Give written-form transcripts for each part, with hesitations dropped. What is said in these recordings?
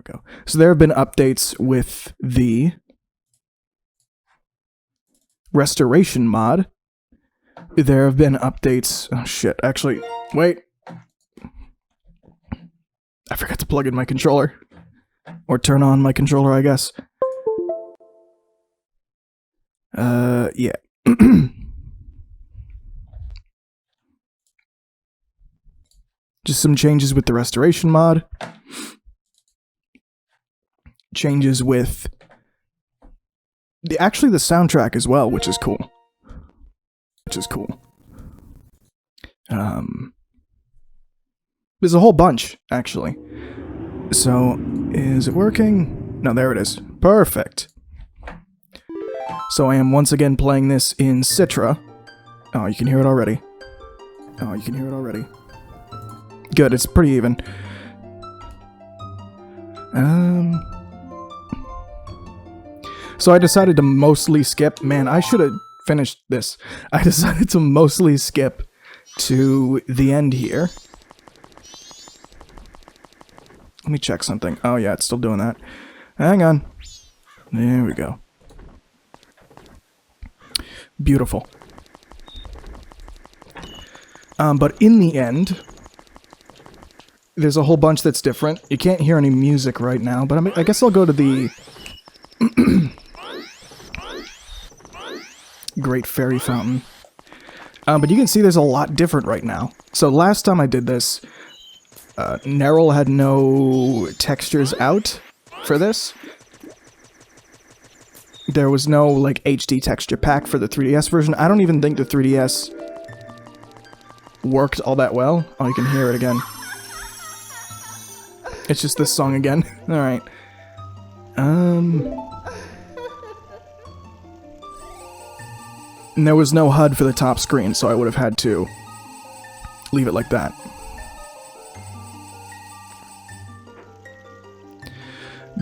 we go. So there have been updates with the restoration mod. There have been updates. Oh shit, actually, wait. I forgot to plug in my controller. Or turn on my controller, I guess. Yeah. Just some changes with the restoration mod. Changes with actually the soundtrack as well, which is cool. There's a whole bunch, actually. So, is it working? No, there it is. Perfect. So I am once again playing this in Citra. Oh, you can hear it already. Good, it's pretty even. So I decided to mostly skip. Man, I should have finished this. I decided to mostly skip to the end here. Let me check something. Oh yeah, it's still doing that. Hang on. There we go. Beautiful. But in the end, there's a whole bunch that's different. You can't hear any music right now, but I guess I'll go to the Great Fairy Fountain. But you can see there's a lot different right now. So last time I did this, Nerrel had no textures out for this. There was no, like, HD texture pack for the 3DS version. I don't even think the 3DS worked all that well. Oh, you can hear it again. It's just this song again. Alright. And there was no HUD for the top screen, so I would have had to leave it like that.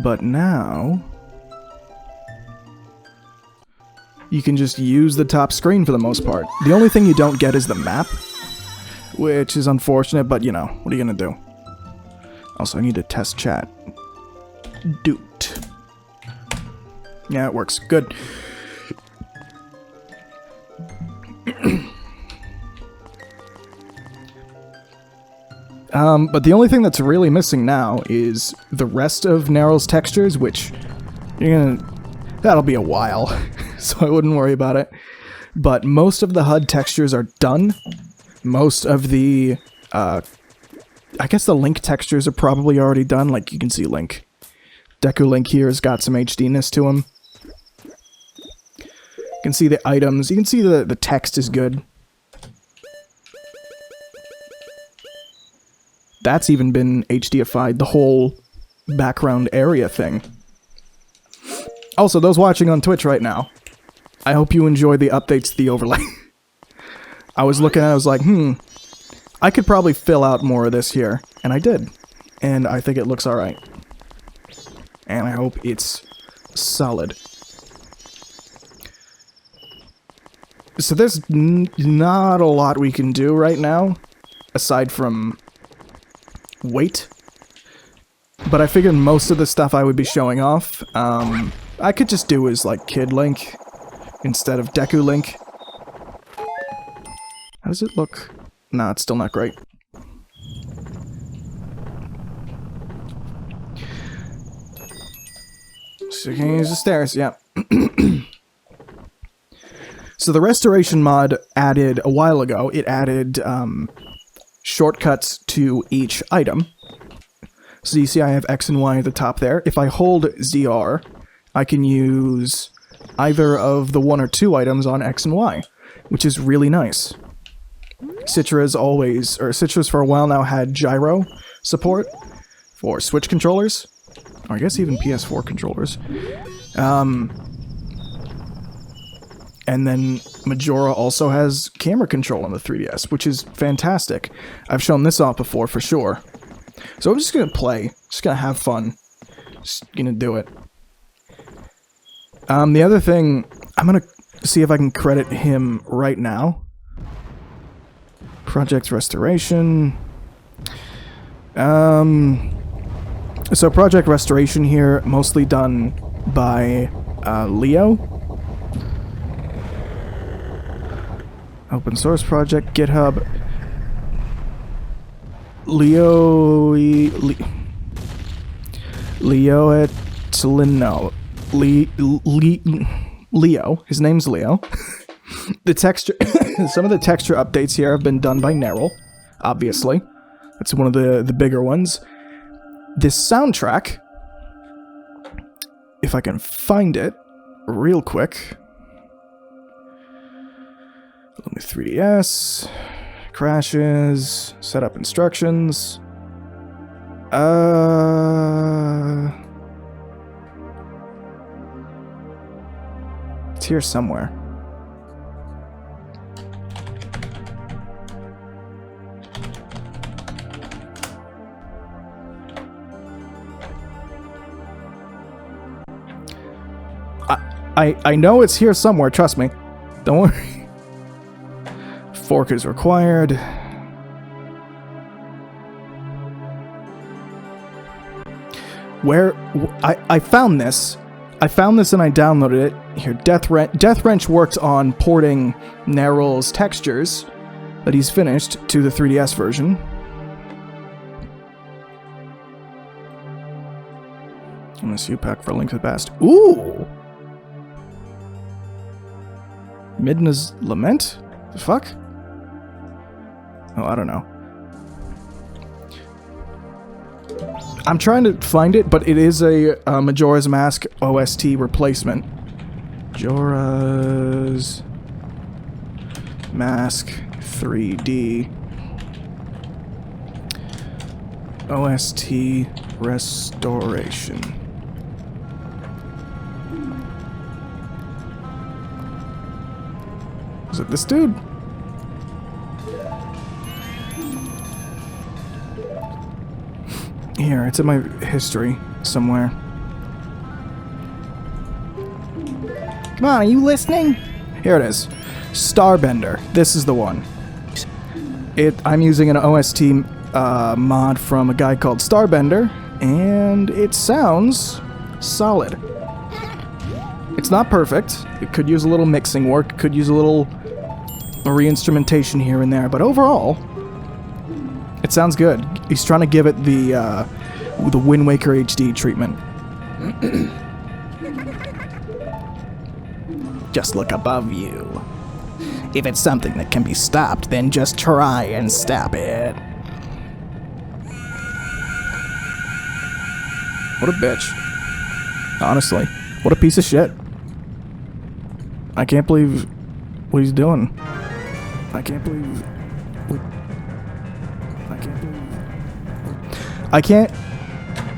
But now you can just use the top screen for the most part. The only thing you don't get is the map, which is unfortunate, but you know, what are you gonna do? Also, I need to test chat. Doot. Yeah, it works. Good. But the only thing that's really missing now is the rest of Nerrel's textures, which that'll be a while, so I wouldn't worry about it. But most of the HUD textures are done. Most of the, I guess the Link textures are probably already done, like you can see Link. Deku Link here has got some HD-ness to him. You can see the items, you can see the text is good. That's even been HDified, the whole background area thing. Also, those watching on Twitch right now, I hope you enjoy the updates to the overlay. I was looking at it, I was like, I could probably fill out more of this here, and I did. And I think it looks alright. And I hope it's solid. So there's not a lot we can do right now, aside from wait. But I figured most of the stuff I would be showing off, I could just do as like Kid Link instead of Deku Link. How does it look? Nah, it's still not great. So you can use the stairs, yeah. So the restoration mod added, a while ago, it added shortcuts to each item. So you see I have X and Y at the top there. If I hold ZR, I can use either of the 1 or 2 items on X and Y, which is really nice. Citra's for a while now had gyro support for Switch controllers, or I guess even PS4 controllers. And then Majora also has camera control on the 3DS, which is fantastic. I've shown this off before for sure. So I'm just gonna play, just gonna have fun, just gonna do it. The other thing, I'm gonna see if I can credit him right now. Project Restoration. I So project restoration here, mostly done by Leo. Open source project, GitHub. Leoetlino. Leo. His name's Leo. The texture, some of the texture updates here have been done by Nerrel, obviously. That's one of the bigger ones. This soundtrack, if I can find it real quick. Let me 3DS, crashes, setup instructions. It's here somewhere. I know it's here somewhere, trust me. Don't worry. Fork is required. Where I found this. I found this and I downloaded it. Here, DeathWrench worked on porting Nerrel's textures that he's finished to the 3DS version. MSU pack for Linkz the Past. Ooh! Midna's Lament? The fuck? Oh, I don't know. I'm trying to find it, but it is a Majora's Mask OST replacement. Majora's Mask 3D OST restoration. Is it this dude? Here, it's in my history somewhere. Come on, are you listening? Here it is. Starbender. This is the one. I'm using an OST mod from a guy called Starbender, and it sounds solid. It's not perfect. It could use a little mixing work. It could use a little re-instrumentation here and there, but overall, it sounds good. He's trying to give it the Wind Waker HD treatment. Just look above you. If it's something that can be stopped, then just try and stop it. What a bitch. Honestly, what a piece of shit. I can't believe what he's doing. I can't believe... I can't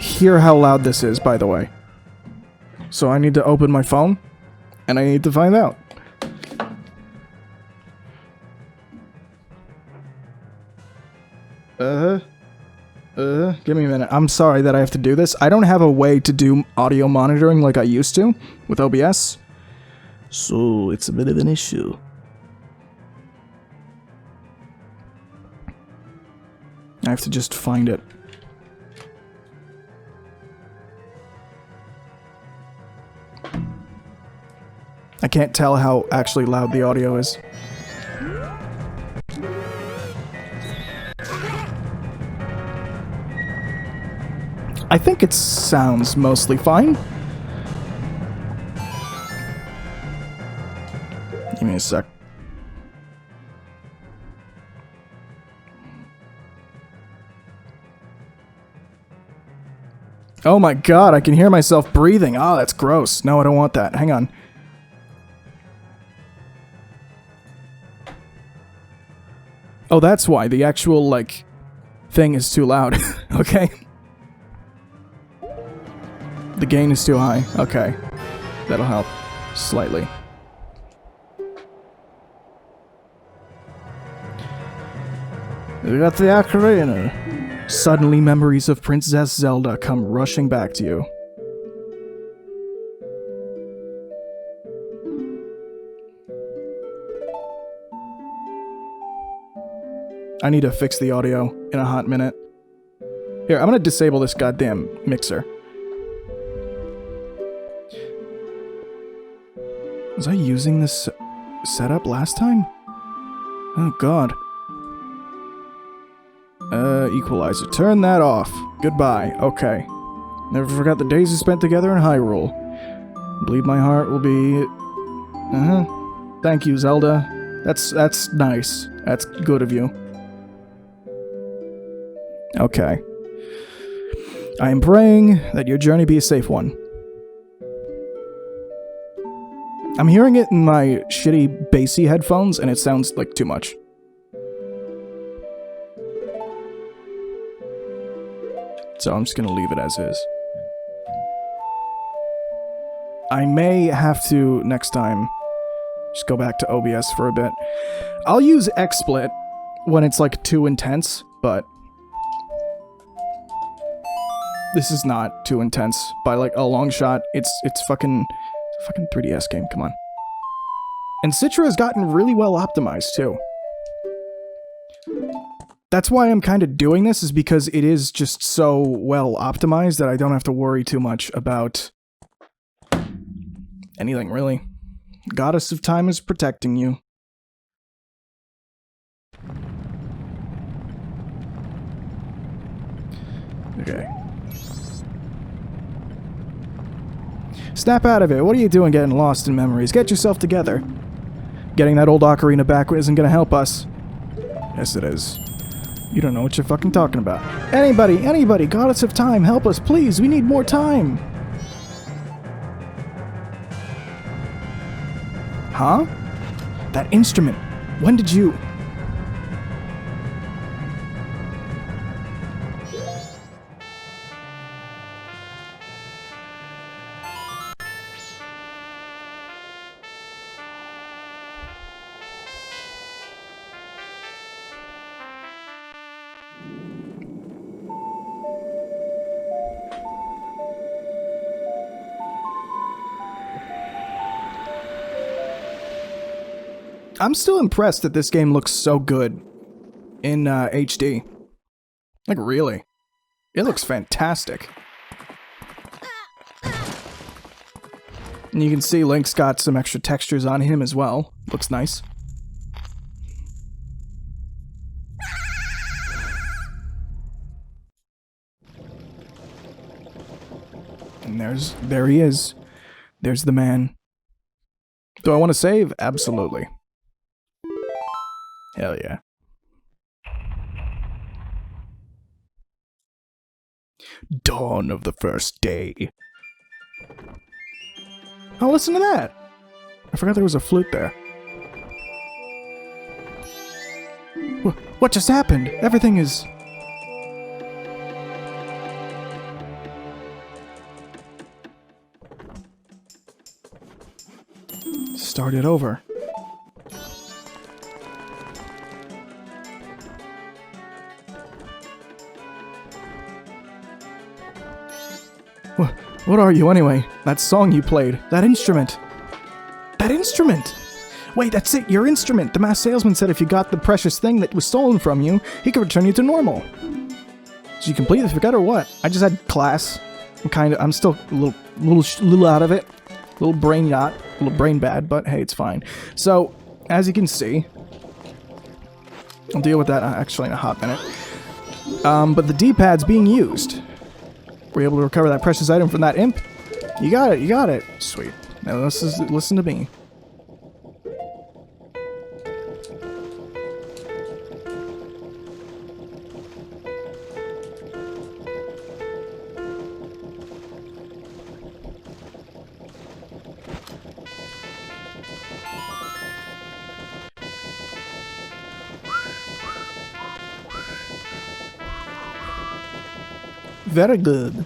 hear how loud this is, by the way. So I need to open my phone, and I need to find out. Give me a minute. I'm sorry that I have to do this. I don't have a way to do audio monitoring like I used to with OBS. So it's a bit of an issue. I have to just find it. I can't tell how actually loud the audio is. I think it sounds mostly fine. Give me a sec. Oh my god, I can hear myself breathing. Oh, that's gross. No, I don't want that. Hang on. Oh, that's why. The actual, like, thing is too loud. Okay. The gain is too high. Okay. That'll help. Slightly. We got the ocarina. Suddenly, memories of Princess Zelda come rushing back to you. I need to fix the audio in a hot minute. Here, I'm gonna disable this goddamn mixer. Was I using this setup last time? Oh god. Equalizer. Turn that off. Goodbye. Okay. Never forgot the days we spent together in Hyrule. Believe my heart will be... Thank you, Zelda. That's nice. That's good of you. Okay. I am praying that your journey be a safe one. I'm hearing it in my shitty bassy headphones, and it sounds like too much. So I'm just gonna leave it as is. I may have to, next time, just go back to OBS for a bit. I'll use XSplit when it's like too intense, but this is not too intense by like a long shot. It's fucking 3DS game, come on. And Citra has gotten really well optimized too. That's why I'm kind of doing this, is because it is just so well optimized that I don't have to worry too much about anything, really. Goddess of Time is protecting you. Okay. Snap out of it. What are you doing getting lost in memories? Get yourself together. Getting that old ocarina back isn't gonna help us. Yes, it is. You don't know what you're fucking talking about. Anybody, Goddess of Time, help us, please. We need more time. Huh? That instrument. When did you... I'm still impressed that this game looks so good in HD. Like, really. It looks fantastic. And you can see Link's got some extra textures on him as well. Looks nice. And there he is. There's the man. Do I want to save? Absolutely. Hell yeah. Dawn of the first day. Oh, listen to that! I forgot there was a flute there. What just happened? Everything is... Start it over. What are you, anyway? That song you played. That instrument. That instrument! Wait, that's it, your instrument! The masked salesman said if you got the precious thing that was stolen from you, he could return you to normal. Did you completely forget or what? I just had class. I'm still a little out of it. A little brain bad, but hey, it's fine. So, as you can see, I'll deal with that actually in a hot minute. But the D-pad's being used. Were you able to recover that precious item from that imp? You got it. Sweet. Now listen to me. Very good.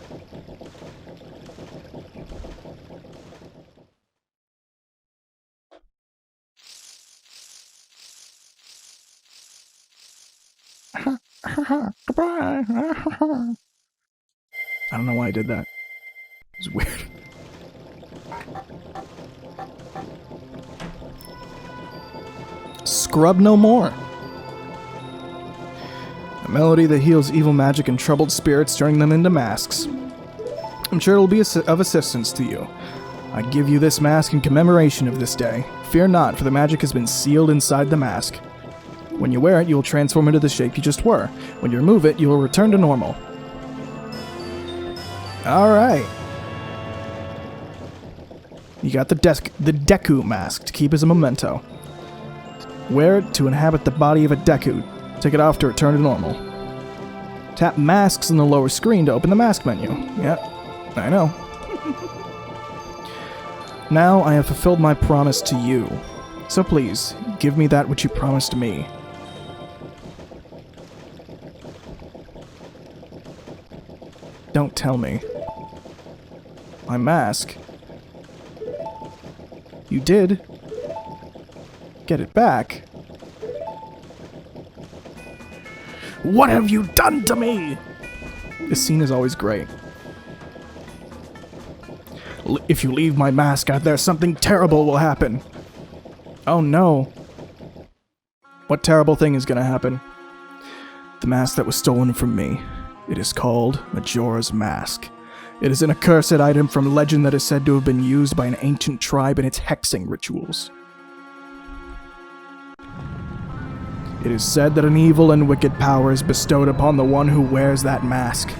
Goodbye. I don't know why I did that. It's weird. Scrub no more. A melody that heals evil magic and troubled spirits, turning them into masks. I'm sure it'll be of assistance to you. I give you this mask in commemoration of this day. Fear not, for the magic has been sealed inside the mask. When you wear it, you will transform into the shape you just were. When you remove it, you will return to normal. Alright. You got the Deku mask to keep as a memento. Wear it to inhabit the body of a Deku. Take it off to return to normal. Tap masks in the lower screen to open the mask menu. Yep, I know. Now I have fulfilled my promise to you. So please, give me that which you promised me. Don't tell me. My mask? You did get it back. What have you done to me? This scene is always great. If you leave my mask out there, something terrible will happen. Oh no. What terrible thing is gonna happen? The mask that was stolen from me. It is called Majora's Mask. It is an accursed item from legend that is said to have been used by an ancient tribe in its hexing rituals. It is said that an evil and wicked power is bestowed upon the one who wears that mask.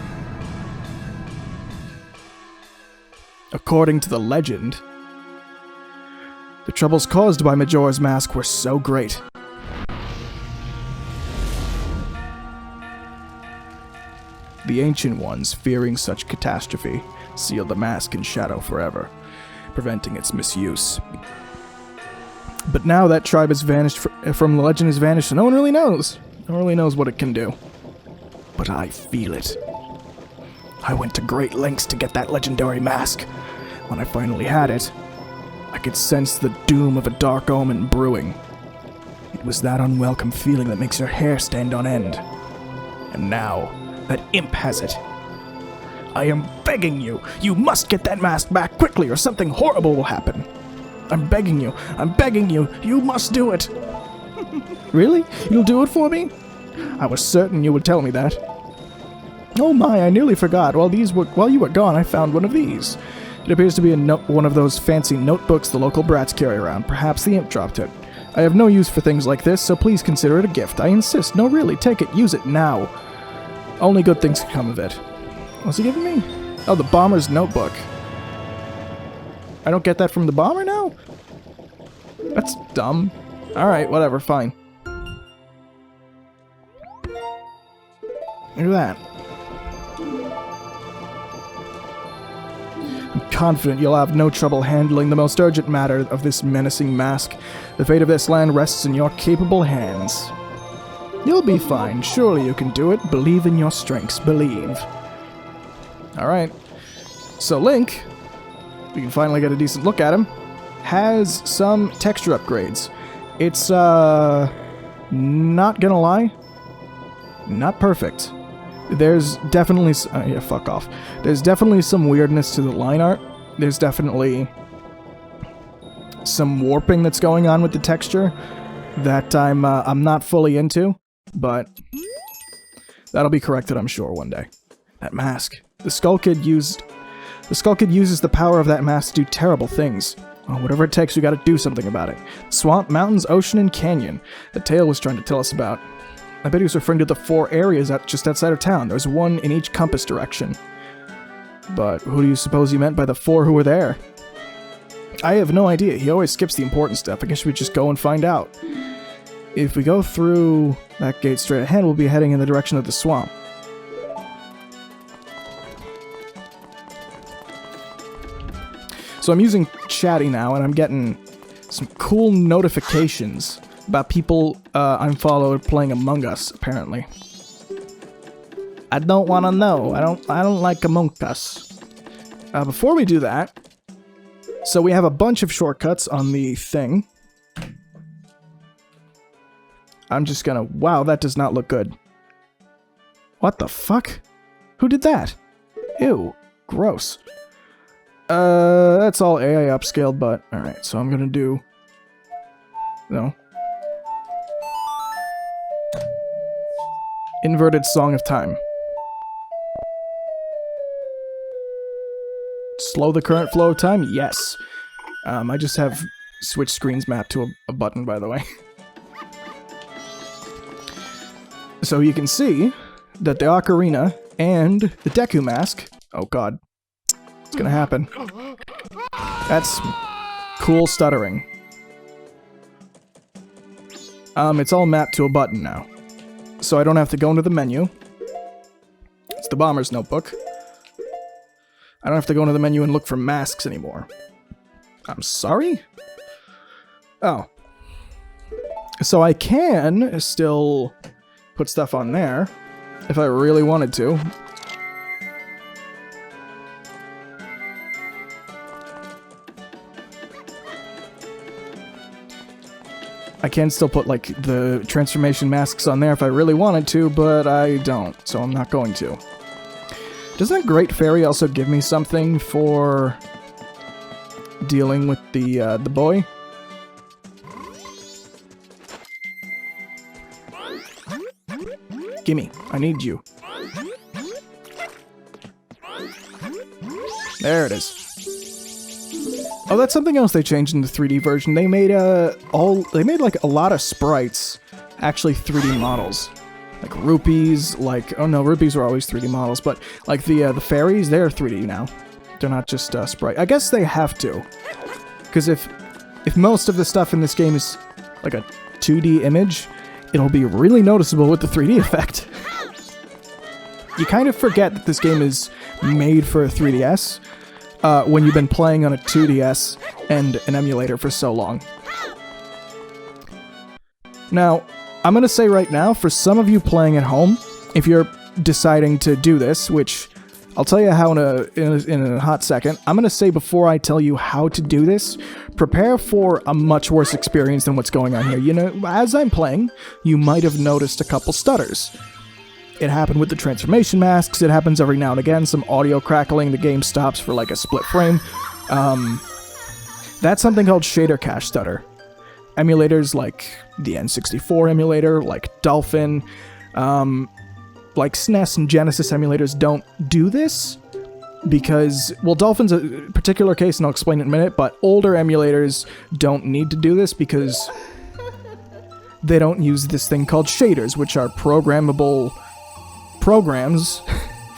According to the legend, the troubles caused by Majora's Mask were so great. The Ancient Ones, fearing such catastrophe, sealed the mask in shadow forever, preventing its misuse. But now that tribe has vanished from the legend has vanished, so no one really knows. No one really knows what it can do. But I feel it. I went to great lengths to get that legendary mask. When I finally had it, I could sense the doom of a dark omen brewing. It was that unwelcome feeling that makes your hair stand on end. And now, that imp has it. I am begging you. You must get that mask back quickly or something horrible will happen. I'm begging you. I'm begging you. You must do it. Really? You'll do it for me? I was certain you would tell me that. Oh my, I nearly forgot. While you were gone, I found one of these. It appears to be one of those fancy notebooks the local brats carry around. Perhaps the imp dropped it. I have no use for things like this, so please consider it a gift. I insist. No, really, take it. Use it now. Only good things can come of it. What's he giving me? Oh, the bomber's notebook. I don't get that from the bomber now? That's dumb. Alright, whatever, fine. Look at that. I'm confident you'll have no trouble handling the most urgent matter of this menacing mask. The fate of this land rests in your capable hands. You'll be fine. Surely you can do it. Believe in your strengths. Believe. Alright. So Link, we can finally get a decent look at him, has some texture upgrades. It's, not gonna lie, not perfect. There's definitely... yeah, fuck off. There's definitely some weirdness to the line art. There's definitely some warping that's going on with the texture that I'm not fully into, but that'll be corrected, I'm sure, one day. That mask. The Skull Kid uses the power of that mask to do terrible things. Well, whatever it takes, we gotta do something about it. Swamp, mountains, ocean, and canyon. The tale was trying to tell us about. I bet he was referring to the 4 areas just outside of town. There's one in each compass direction. But who do you suppose he meant by the 4 who were there? I have no idea. He always skips the important stuff. I guess we just go and find out. If we go through that gate straight ahead, we'll be heading in the direction of the swamp. So I'm using Chatty now, and I'm getting some cool notifications about people I'm followed playing Among Us, apparently. I don't want to know. I don't like Among Us. Before we do that, so we have a bunch of shortcuts on the thing. I'm just gonna... Wow, that does not look good. What the fuck? Who did that? Ew. Gross. That's all AI upscaled, but... Alright, so I'm gonna do... No. Inverted Song of Time. Slow the current flow of time? Yes. I just have switch screens mapped to a button, by the way. So you can see that the ocarina and the Deku mask... Oh god. It's gonna happen. That's cool stuttering. It's all mapped to a button now. So I don't have to go into the menu. It's the Bomber's Notebook. I don't have to go into the menu and look for masks anymore. I'm sorry? Oh. So I can still put stuff on there if I really wanted to. I can still put, like, the transformation masks on there if I really wanted to, but I don't, so I'm not going to. Doesn't that Great Fairy also give me something for dealing with the boy? Gimme, I need you. There it is. Oh, that's something else they changed in the 3D version. They made like a lot of sprites actually 3D models. Like rupees, like, oh no, rupees were always 3D models, but like the fairies, they're 3D now. They're not just sprite. I guess they have to, because if most of the stuff in this game is like a 2D image, it'll be really noticeable with the 3D effect. You kind of forget that this game is made for a 3DS when you've been playing on a 2DS and an emulator for so long. Now, I'm going to say right now, for some of you playing at home, if you're deciding to do this, which I'll tell you how in a hot second, I'm going to say before I tell you how to do this, prepare for a much worse experience than what's going on here. You know, as I'm playing, you might have noticed a couple stutters. It happened with the transformation masks, it happens every now and again, some audio crackling, the game stops for like a split frame. That's something called shader cache stutter. Emulators like the N64 emulator, like Dolphin, like SNES and Genesis emulators don't do this because, well, Dolphin's a particular case and I'll explain it in a minute, but older emulators don't need to do this because they don't use this thing called shaders, which are programmable programs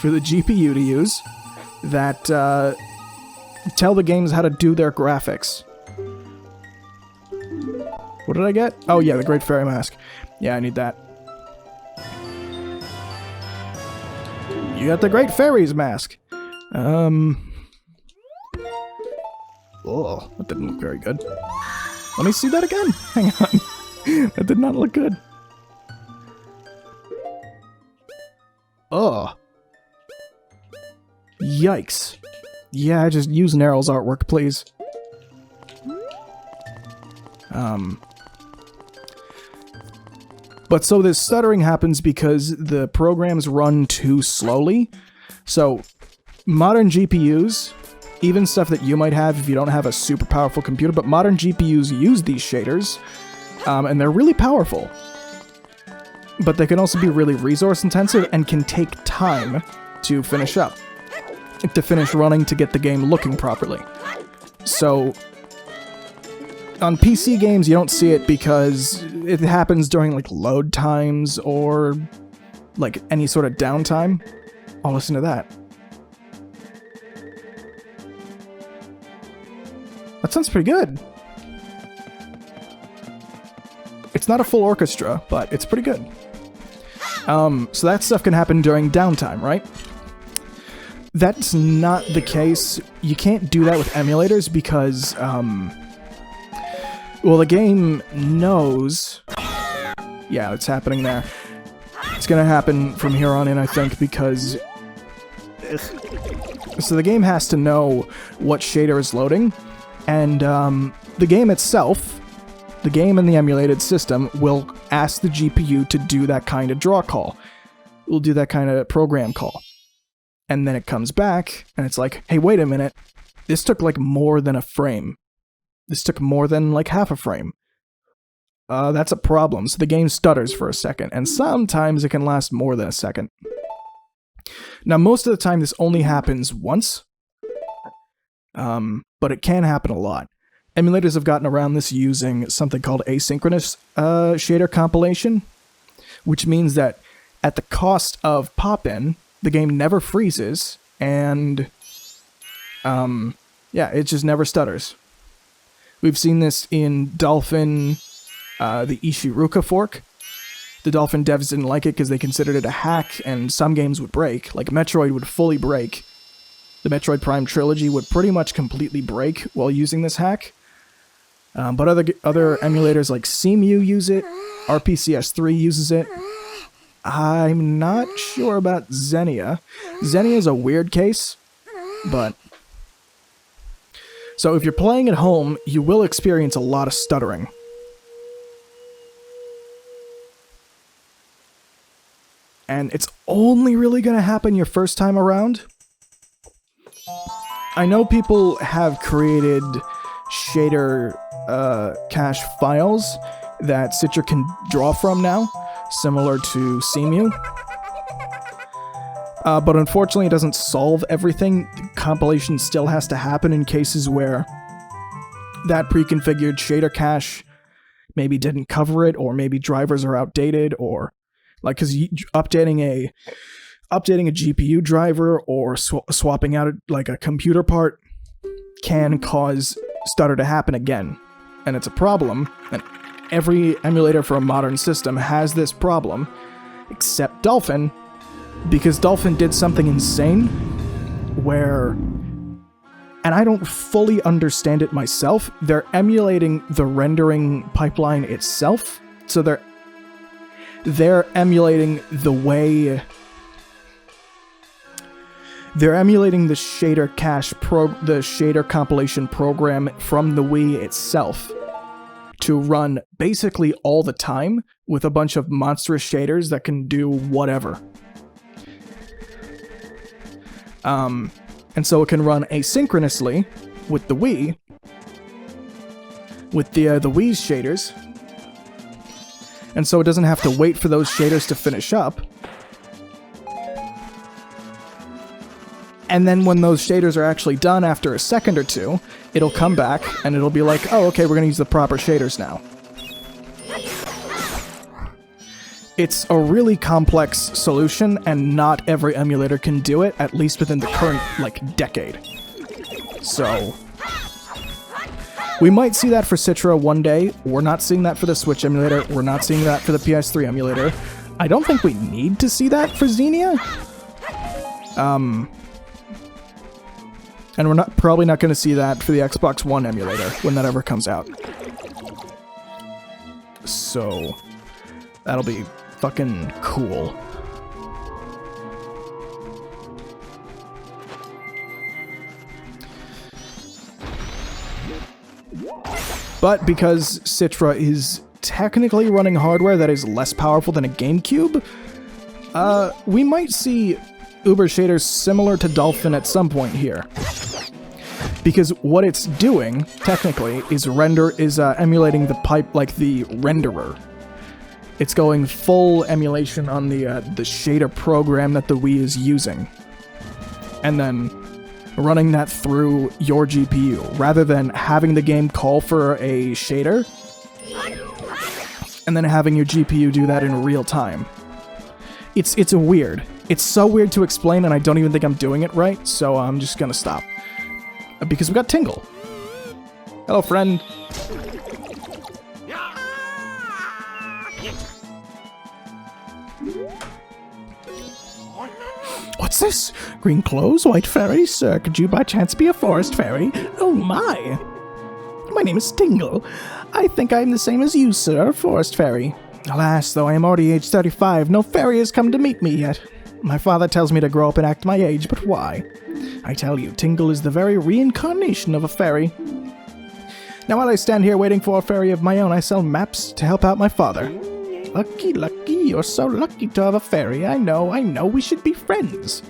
for the GPU to use that tell the games how to do their graphics. What did I get? Oh yeah, the Great Fairy Mask. Yeah, I need that. You got the Great Fairy's Mask. Oh, that didn't look very good. Let me see that again. Hang on. That did not look good. Oh. Yikes. Yeah, just use Nerrel's artwork, please. But so this stuttering happens because the programs run too slowly. So modern GPUs, even stuff that you might have if you don't have a super powerful computer, but modern GPUs use these shaders, and they're really powerful. But they can also be really resource intensive and can take time to finish up, to finish running, to get the game looking properly. So on PC games, you don't see it because it happens during, like, load times or, like, any sort of downtime. Oh, listen to that. That sounds pretty good. It's not a full orchestra, but it's pretty good. So that stuff can happen during downtime, right? That's not the case. You can't do that with emulators because, well, the game knows... Yeah, it's happening there. It's gonna happen from here on in, I think, because... So the game has to know what shader is loading, and the game itself, the game and the emulated system, will ask the GPU to do that kind of draw call. It will do that kind of program call. And then it comes back, and it's like, hey, wait a minute. This took, like, more than a frame. This took more than, like, half a frame. that's a problem. So the game stutters for a second, and sometimes it can last more than a second. Now, most of the time, this only happens once, but it can happen a lot. Emulators have gotten around this using something called asynchronous shader compilation, which means that at the cost of pop-in, the game never freezes, and yeah, it just never stutters. We've seen this in Dolphin, the Ishiruka fork. The Dolphin devs didn't like it because they considered it a hack, and some games would break. Like Metroid would fully break. The Metroid Prime trilogy would pretty much completely break while using this hack. But other emulators like CMU use it. RPCS3 uses it. I'm not sure about Xenia. Xenia is a weird case, but... So if you're playing at home, you will experience a lot of stuttering. And it's only really going to happen your first time around. I know people have created shader cache files that Citra can draw from now, similar to CMU. But unfortunately, it doesn't solve everything. The compilation still has to happen in cases where that pre-configured shader cache maybe didn't cover it, or maybe drivers are outdated, or like, because updating a GPU driver or swapping out like a computer part can cause stutter to happen again, and it's a problem. And every emulator for a modern system has this problem, except Dolphin, because Dolphin did something insane where, and I don't fully understand it myself, they're emulating the rendering pipeline itself, so they're emulating the way... They're emulating the shader cache the shader compilation program from the Wii itself to run basically all the time with a bunch of monstrous shaders that can do whatever. And so it can run asynchronously with the Wii, with the Wii's shaders, and so it doesn't have to wait for those shaders to finish up. And then when those shaders are actually done after a second or two, it'll come back and it'll be like, oh, okay, we're gonna use the proper shaders now. It's a really complex solution, and not every emulator can do it, at least within the current, like, decade. So... we might see that for Citra one day. We're not seeing that for the Switch emulator. We're not seeing that for the PS3 emulator. I don't think we need to see that for Xenia. And we're probably not going to see that for the Xbox One emulator when that ever comes out. So, that'll be fucking cool. But because Citra is technically running hardware that is less powerful than a GameCube, we might see Uber shaders similar to Dolphin at some point here. Because what it's doing, technically, is emulating the pipe, like the renderer. It's going full emulation on the shader program that the Wii is using. And then running that through your GPU, rather than having the game call for a shader, and then having your GPU do that in real time. It's weird. It's so weird to explain, and I don't even think I'm doing it right, so I'm just gonna stop. Because we got Tingle. Hello, friend. What's this? Green clothes, white fairy? Sir, could you by chance be a forest fairy? Oh my! My name is Tingle. I think I am the same as you, sir, forest fairy. Alas, though I am already age 35, no fairy has come to meet me yet. My father tells me to grow up and act my age, but why? I tell you, Tingle is the very reincarnation of a fairy. Now while I stand here waiting for a fairy of my own, I sell maps to help out my father. Lucky, lucky, you're so lucky to have a fairy. I know, we should be friends.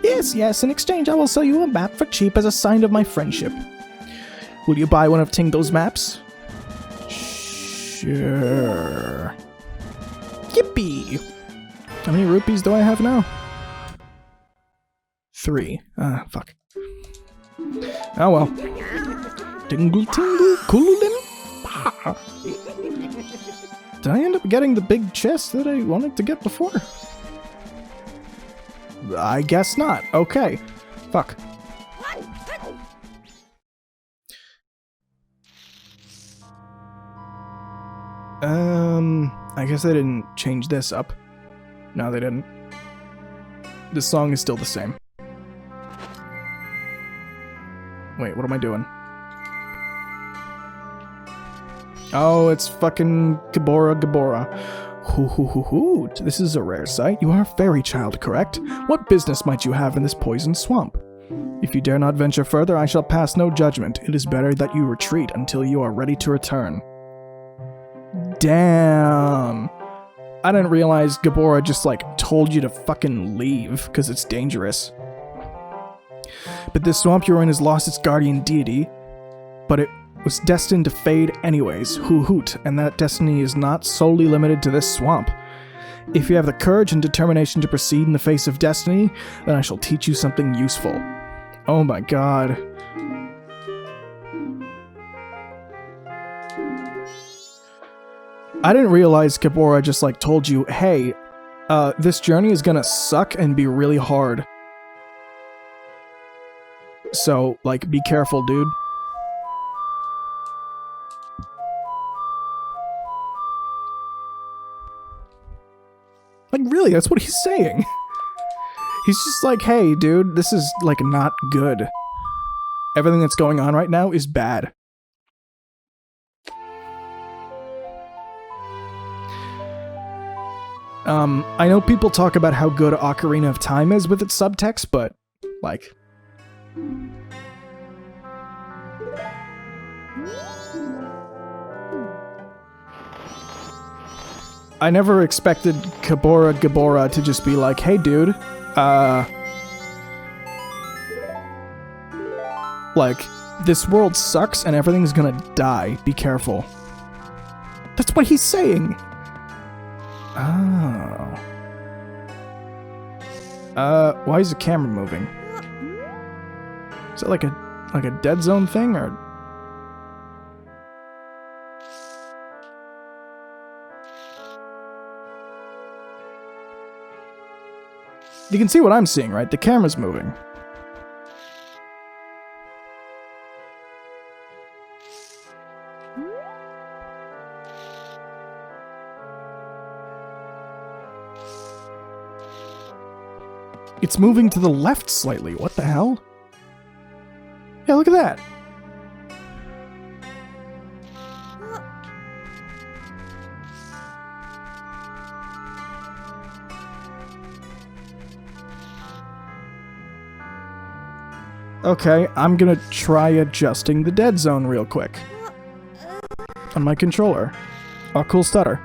Yes, in exchange I will sell you a map for cheap as a sign of my friendship. Will you buy one of Tingle's maps? Sure. Yippee! How many rupees do I have now? 3. Ah, fuck. Oh well. Tingle tingle coolin'. Did I end up getting the big chest that I wanted to get before? I guess not. Okay. Fuck. I guess they didn't change this up. No, they didn't. The song is still the same. Wait, what am I doing? Oh, it's fucking Gabora. Hoo. This is a rare sight. You are a fairy child, correct? What business might you have in this poisoned swamp? If you dare not venture further, I shall pass no judgment. It is better that you retreat until you are ready to return. Damn. I didn't realize Gabora just, like, told you to fucking leave, because it's dangerous. But this swamp you're in has lost its guardian deity, but it was destined to fade anyways, hoot, and that destiny is not solely limited to this swamp. If you have the courage and determination to proceed in the face of destiny, then I shall teach you something useful. Oh my god. I didn't realize Gabora just, like, told you, hey, this journey is gonna suck and be really hard. So, like, be careful, dude. Like, really, that's what he's saying. He's just like, hey, dude, this is, like, not good. Everything that's going on right now is bad. I know people talk about how good Ocarina of Time is with its subtext, but, like... I never expected Gabora to just be like, hey dude, like, this world sucks and everything's gonna die, be careful. That's what he's saying! Oh. Why is the camera moving? Is that like a dead zone thing, or...? You can see what I'm seeing, right? The camera's moving. It's moving to the left slightly. What the hell? Yeah, look at that. Okay, I'm gonna try adjusting the dead zone real quick. On my controller. Oh, cool stutter.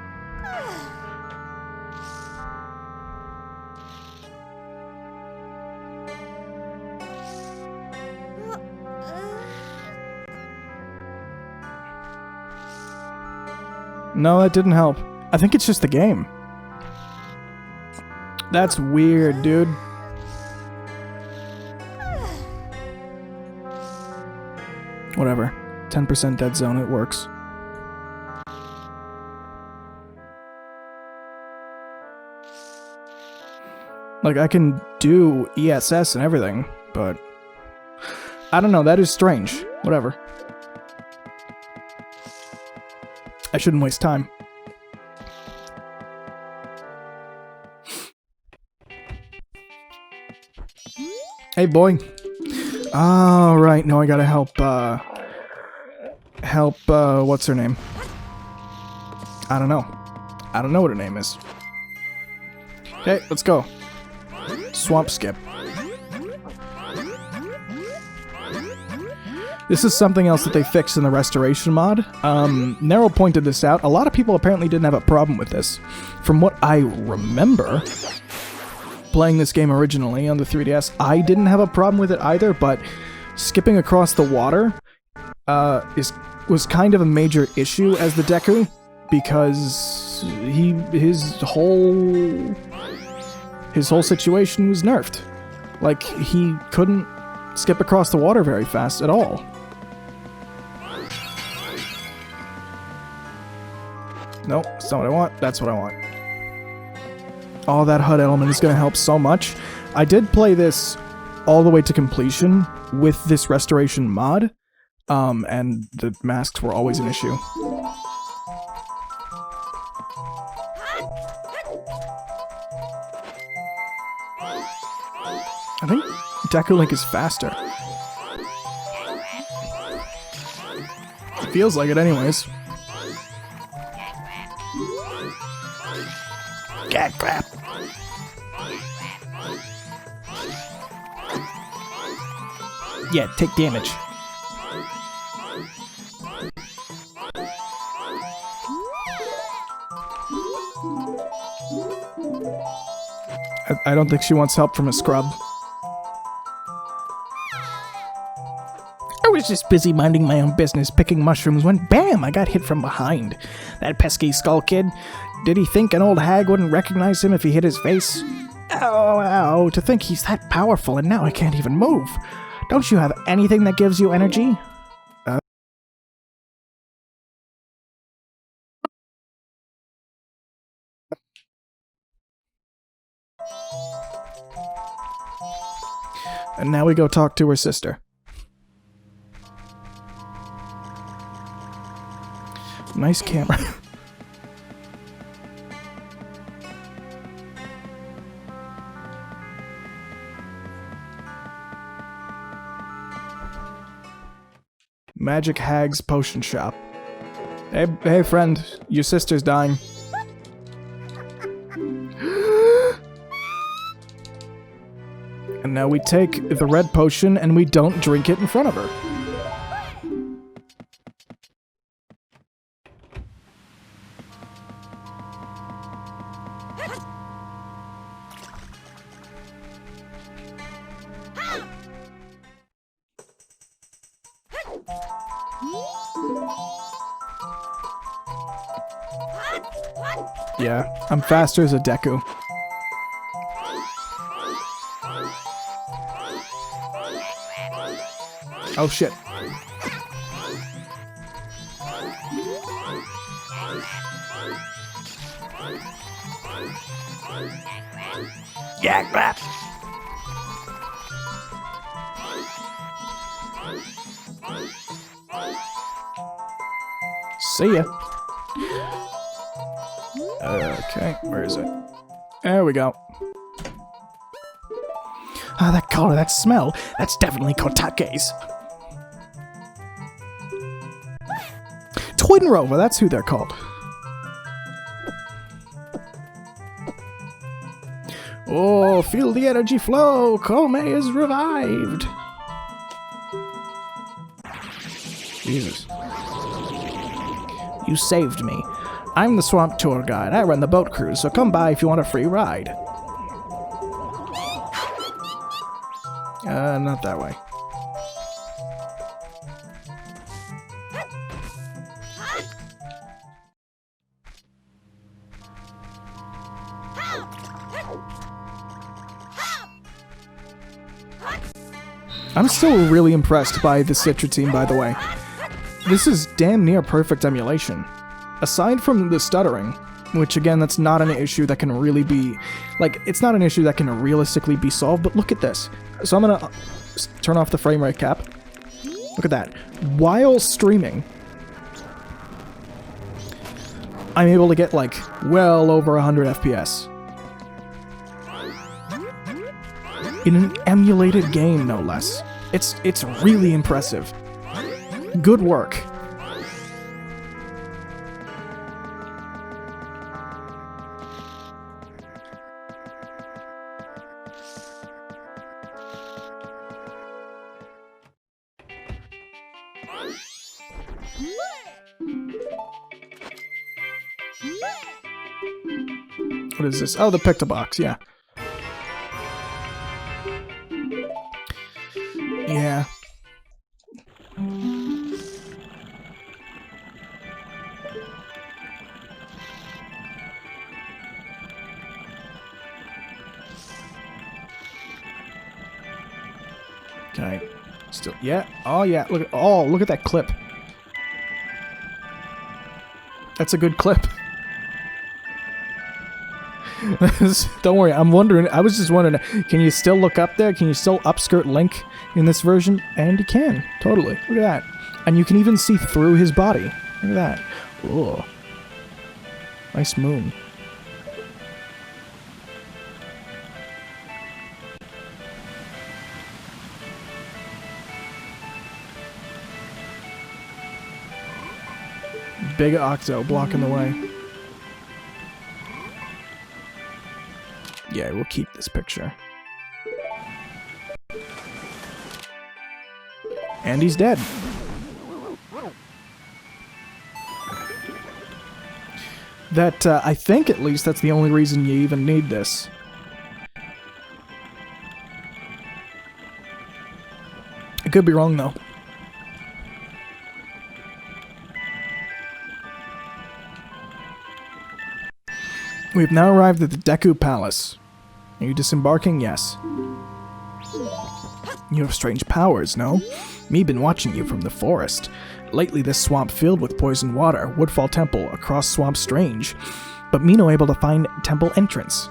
No, that didn't help. I think it's just the game. That's weird, dude. Whatever. 10% dead zone, it works. Like, I can do ESS and everything, but... I don't know, that is strange. Whatever. I shouldn't waste time. Hey, boy. Oh, right. No, I gotta help, what's her name? I don't know. I don't know what her name is. Okay, let's go. Swamp skip. This is something else that they fixed in the restoration mod. Nerrel pointed this out. A lot of people apparently didn't have a problem with this. From what I remember, playing this game originally on the 3DS, I didn't have a problem with it either, but skipping across the water was kind of a major issue as the Deku, because his whole situation was nerfed. Like, he couldn't skip across the water very fast at all. Nope, that's not what I want. That's what I want. Oh, that HUD element is going to help so much. I did play this all the way to completion with this restoration mod, and the masks were always an issue. I think Deku Link is faster. It feels like it anyways. Cat crap. Yeah, take damage. I don't think she wants help from a scrub. I was just busy minding my own business, picking mushrooms, when BAM! I got hit from behind. That pesky skull kid. Did he think an old hag wouldn't recognize him if he hit his face? Ow, ow, to think he's that powerful and now I can't even move. Don't you have anything that gives you energy? And now we go talk to her sister. Nice camera. Magic Hag's Potion Shop. Hey friend, your sister's dying. And now we take the red potion and we don't drink it in front of her. Yeah, I'm faster as a Deku. Oh shit. Yeah, crap. See ya. Okay, where is it? There we go. Ah, that color, that smell. That's definitely Kotake's. Twin Rover, that's who they're called. Oh, feel the energy flow. Kome is revived. Jesus. You saved me. I'm the swamp tour guide. I run the boat cruise, so come by if you want a free ride. Not that way. I'm still really impressed by the Citra team, by the way. This is damn near perfect emulation. Aside from the stuttering, which again, that's not an issue that can really be... Like, it's not an issue that can realistically be solved, but look at this. So I'm gonna turn off the frame rate cap. Look at that. While streaming, I'm able to get, like, well over 100 FPS. In an emulated game, no less. It's really impressive. Good work. What is this? Oh, the Pictobox, yeah. Yeah. Okay. Still, yeah. Oh, yeah. Look at that clip. That's a good clip. Don't worry, I was just wondering, can you still look up there? Can you still upskirt Link in this version? And you can, totally. Look at that. And you can even see through his body. Look at that. Ooh. Nice moon. Big Octo blocking the way. Yeah, we'll keep this picture. And he's dead. That, I think at least that's the only reason you even need this. I could be wrong, though. We've now arrived at the Deku Palace. Are you disembarking? Yes. You have strange powers, no? Me been watching you from the forest. Lately this swamp filled with poison water, Woodfall Temple, across swamp strange. But me no able to find temple entrance.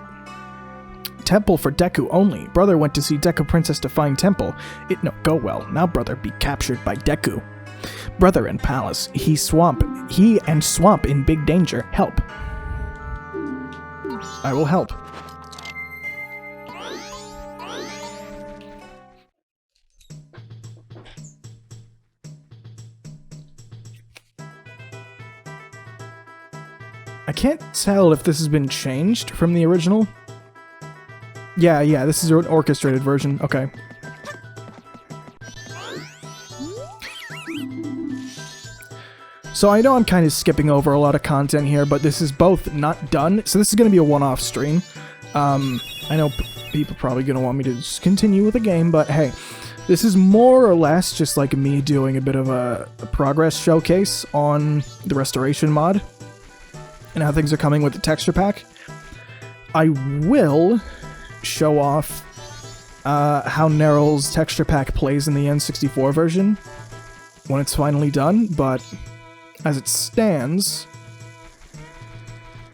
Temple for Deku only. Brother went to see Deku Princess to find temple. It no go well. Now brother be captured by Deku. Brother in palace. He and swamp in big danger. Help. I will help. I can't tell if this has been changed from the original. Yeah, this is an orchestrated version. Okay. So I know I'm kind of skipping over a lot of content here, but this is both not done. So this is going to be a one-off stream. I know people are probably going to want me to just continue with the game, but hey, this is more or less just like me doing a bit of a progress showcase on the restoration mod and how things are coming with the texture pack. I will show off how Nerrel's texture pack plays in the N64 version when it's finally done, but as it stands,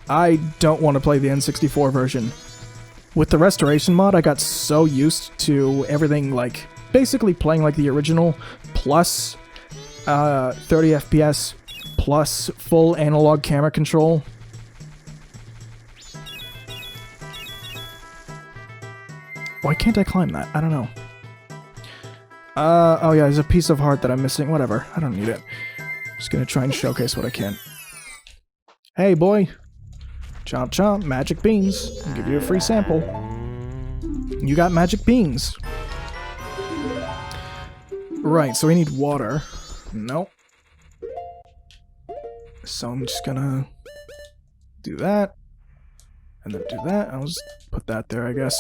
I don't want to play the N64 version. With the restoration mod, I got so used to everything like basically playing like the original, plus 30 FPS, plus full analog camera control. Why can't I climb that? I don't know. Oh yeah, there's a piece of heart that I'm missing. Whatever, I don't need it. Just gonna try and showcase what I can. Hey, boy. Chomp chomp, magic beans. I'll give you a free sample. You got magic beans. Right, so we need water. Nope. So I'm just gonna do that. And then do that. I'll just put that there, I guess.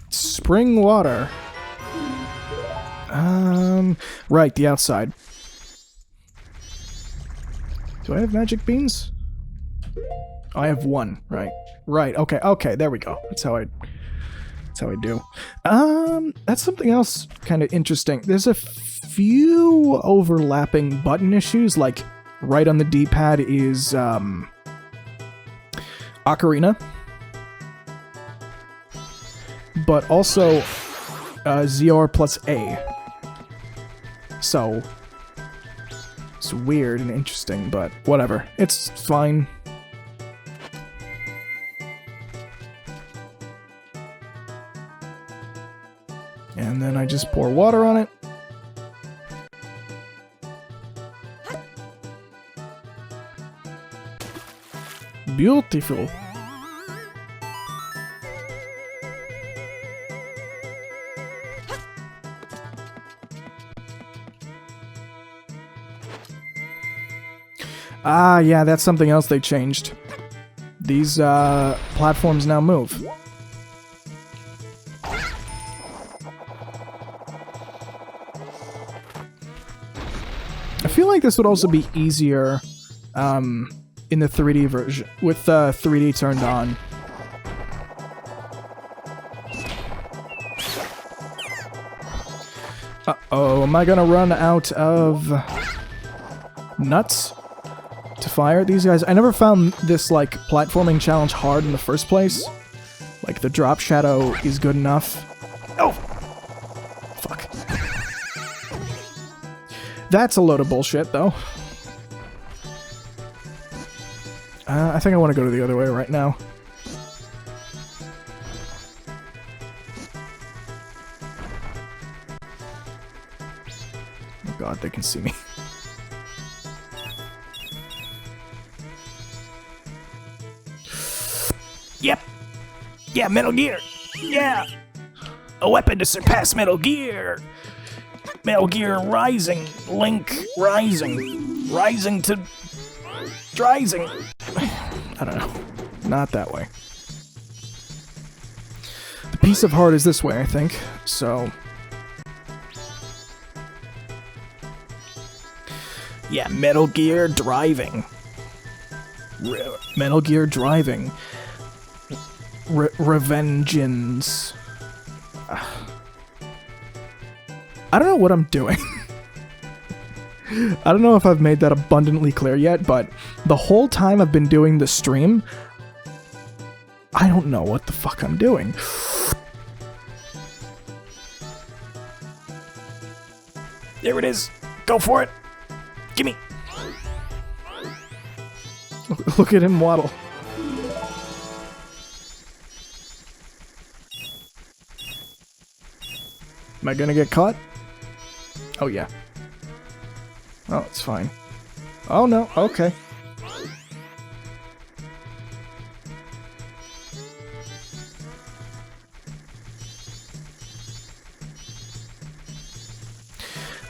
Spring water. Right, the outside. Do I have magic beans? Oh, I have one, right. Right, okay, there we go. That's how I do. That's something else kind of interesting. There's a few overlapping button issues, like right on the D-pad is, Ocarina. But also ZR plus A. So it's weird and interesting, but whatever. It's fine. And then I just pour water on it. Beautiful. Ah, yeah, that's something else they changed. These, platforms now move. I feel like this would also be easier, in the 3D version, with 3D turned on. Uh-oh, am I gonna run out of nuts to fire these guys? I never found this, like, platforming challenge hard in the first place. Like, the drop shadow is good enough. Oh! Fuck. That's a load of bullshit, though. I think I want to go to the other way right now. Oh god, they can see me. Yep! Yeah, Metal Gear! Yeah! A weapon to surpass Metal Gear! Metal Gear Rising! Link Rising! Rising to... Rising! I don't know. Not that way. The piece of heart is this way, I think. So... yeah, Metal Gear Driving. Metal Gear Driving. Revengeance. I don't know what I'm doing. I don't know if I've made that abundantly clear yet, but the whole time I've been doing the stream, I don't know what the fuck I'm doing. There it is. Go for it. Gimme. Look at him waddle. Am I gonna get caught? Oh, yeah. Oh, it's fine. Oh, no. Okay.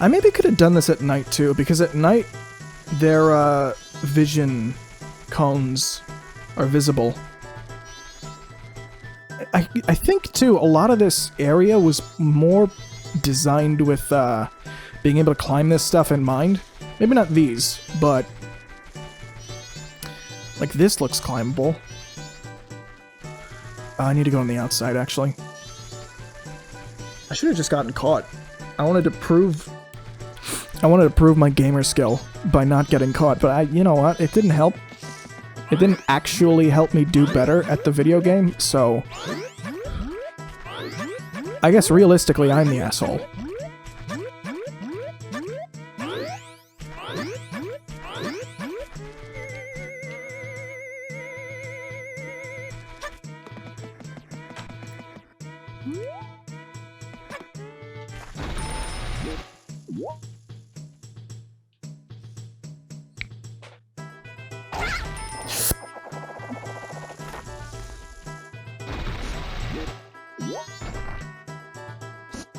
I maybe could have done this at night, too, because at night, their, vision cones are visible. I think, too, a lot of this area was more designed with, being able to climb this stuff in mind. Maybe not these, but... like, this looks climbable. I need to go on the outside, actually. I should have just gotten caught. I wanted to prove my gamer skill by not getting caught, but you know what? It didn't help. It didn't actually help me do better at the video game, so... I guess realistically, I'm the asshole.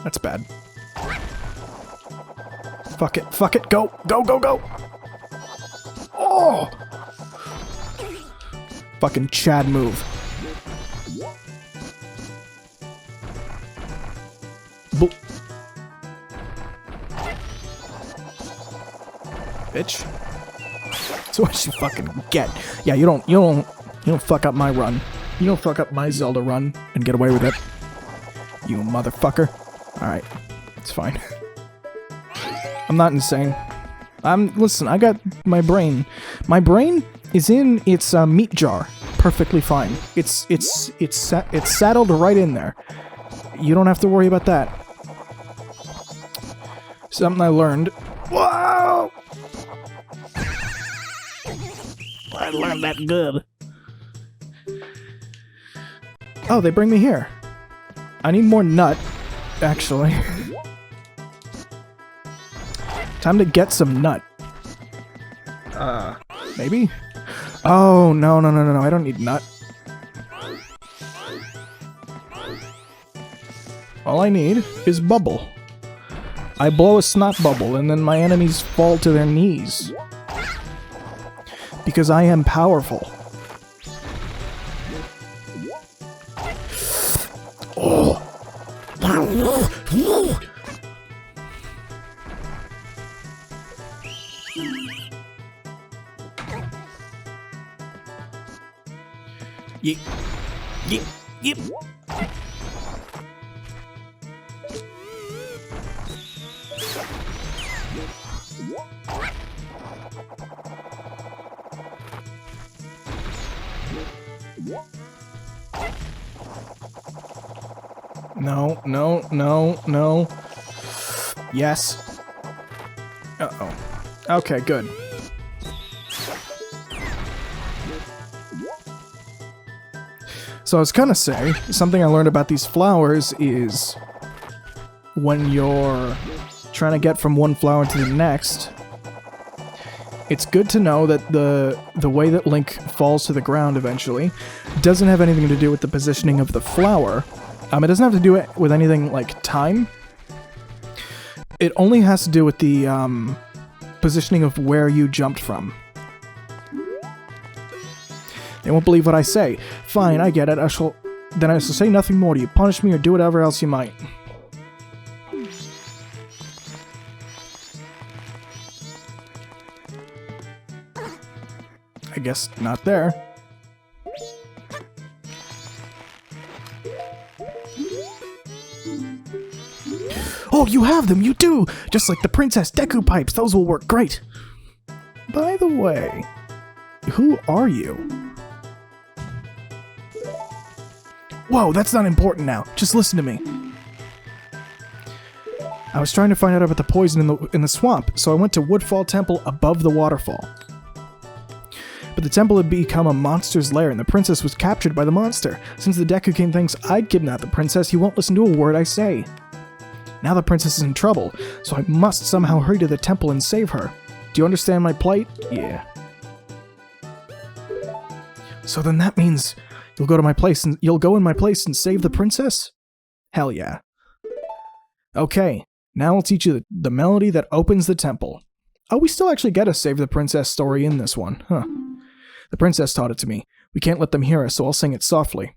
That's bad. Fuck it, fuck it, go, go, go, go! Oh! Fucking Chad move. Boop. Bitch. That's what you fucking get. Yeah, you don't fuck up my run. You don't fuck up my Zelda run and get away with it. You motherfucker. Alright, it's fine. I'm not insane. Listen, I got my brain. My brain is in its meat jar. Perfectly fine. It's saddled right in there. You don't have to worry about that. Something I learned. Whoa! I learned that good. Oh, they bring me here. I need more nut. Actually. Time to get some nut. Maybe? Oh, no, I don't need nut. All I need is bubble. I blow a snot bubble and then my enemies fall to their knees. Because I am powerful. Oh. Yep. Yep. No, no, no, no. Yes. Uh-oh. Okay, good. So I was gonna say, something I learned about these flowers is when you're trying to get from one flower to the next, it's good to know that the way that Link falls to the ground eventually doesn't have anything to do with the positioning of the flower. It doesn't have to do it with anything like time. It only has to do with the positioning of where you jumped from. They won't believe what I say. Fine, I get it. Then I shall say nothing more to you. Punish me or do whatever else you might. I guess not there. Oh, you have them! You do! Just like the Princess Deku Pipes! Those will work great! By the way, who are you? Whoa, that's not important now. Just listen to me. I was trying to find out about the poison in the swamp, so I went to Woodfall Temple above the waterfall. But the temple had become a monster's lair, and the princess was captured by the monster. Since the Deku King thinks I'd kidnap the princess, he won't listen to a word I say. Now the princess is in trouble, so I must somehow hurry to the temple and save her. Do you understand my plight? Yeah. So then that means you'll go in my place and save the princess? Hell yeah. Okay, now I'll teach you the melody that opens the temple. Oh, we still actually get a save the princess story in this one, huh? The princess taught it to me. We can't let them hear us, so I'll sing it softly.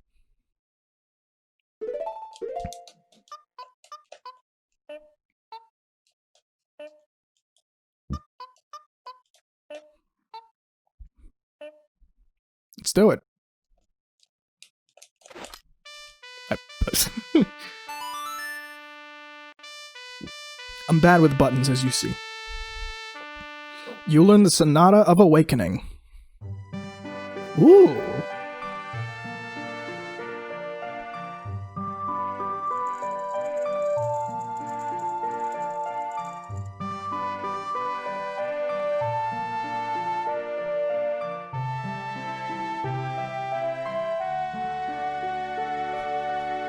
Let's do it. I'm bad with buttons, as you see. You learn the Sonata of Awakening. Ooh.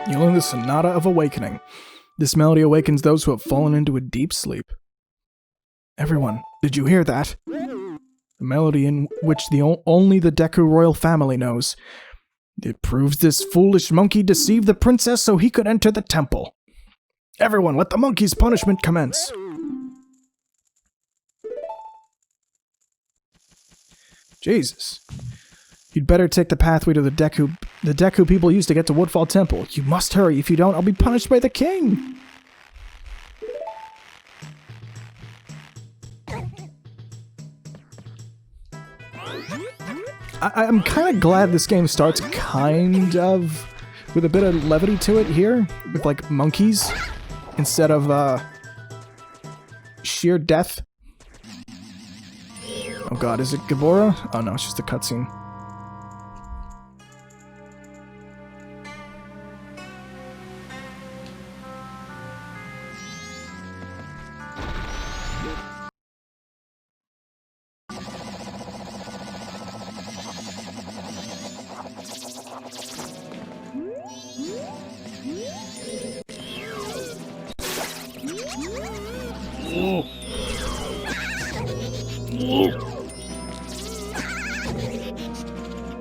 You learn the Sonata of Awakening. This melody awakens those who have fallen into a deep sleep. Everyone, did you hear that? A melody in which only the Deku royal family knows. It proves this foolish monkey deceived the princess so he could enter the temple. Everyone, let the monkey's punishment commence. Jesus. You'd better take the pathway to the Deku people used to get to Woodfall Temple. You must hurry. If you don't, I'll be punished by the king. I'm kind of glad this game starts kind of with a bit of levity to it here, with like monkeys instead of sheer death. Oh god, is it Gabora? Oh no, it's just a cutscene.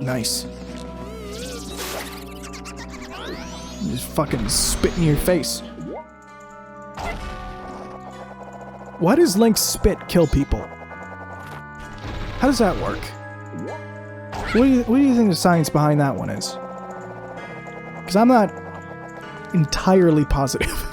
Nice. Just fucking spit in your face. Why does Link's spit kill people? How does that work? What do you think the science behind that one is? Because I'm not entirely positive.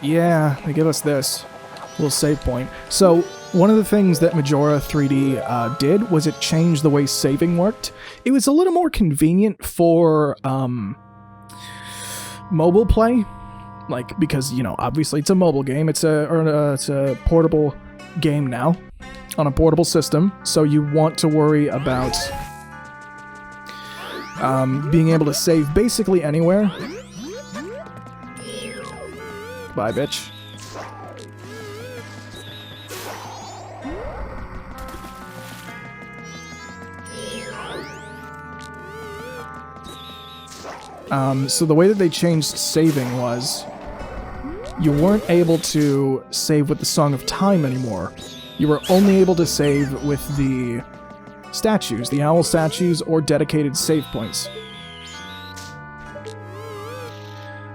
Yeah, they give us this little save point. So one of the things that Majora 3D did was it changed the way saving worked. It was a little more convenient for mobile play, like, because, you know, obviously it's a mobile game. It's a portable game now on a portable system, so you want to worry about being able to save basically anywhere. Bye, bitch. So the way that they changed saving was you weren't able to save with the Song of Time anymore. You were only able to save with the statues, the owl statues, or dedicated save points.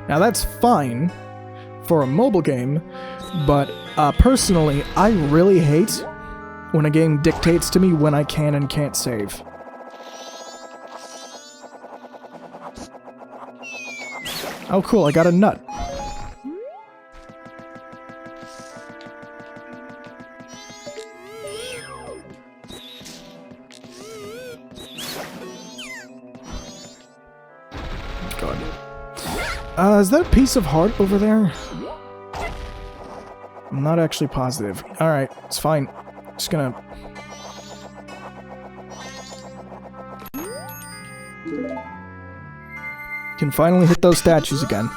Now that's fine for a mobile game, but personally, I really hate when a game dictates to me when I can and can't save. Oh cool, I got a nut. God. Is that a piece of heart over there? I'm not actually positive. Alright, it's fine. Just gonna... Can finally hit those statues again.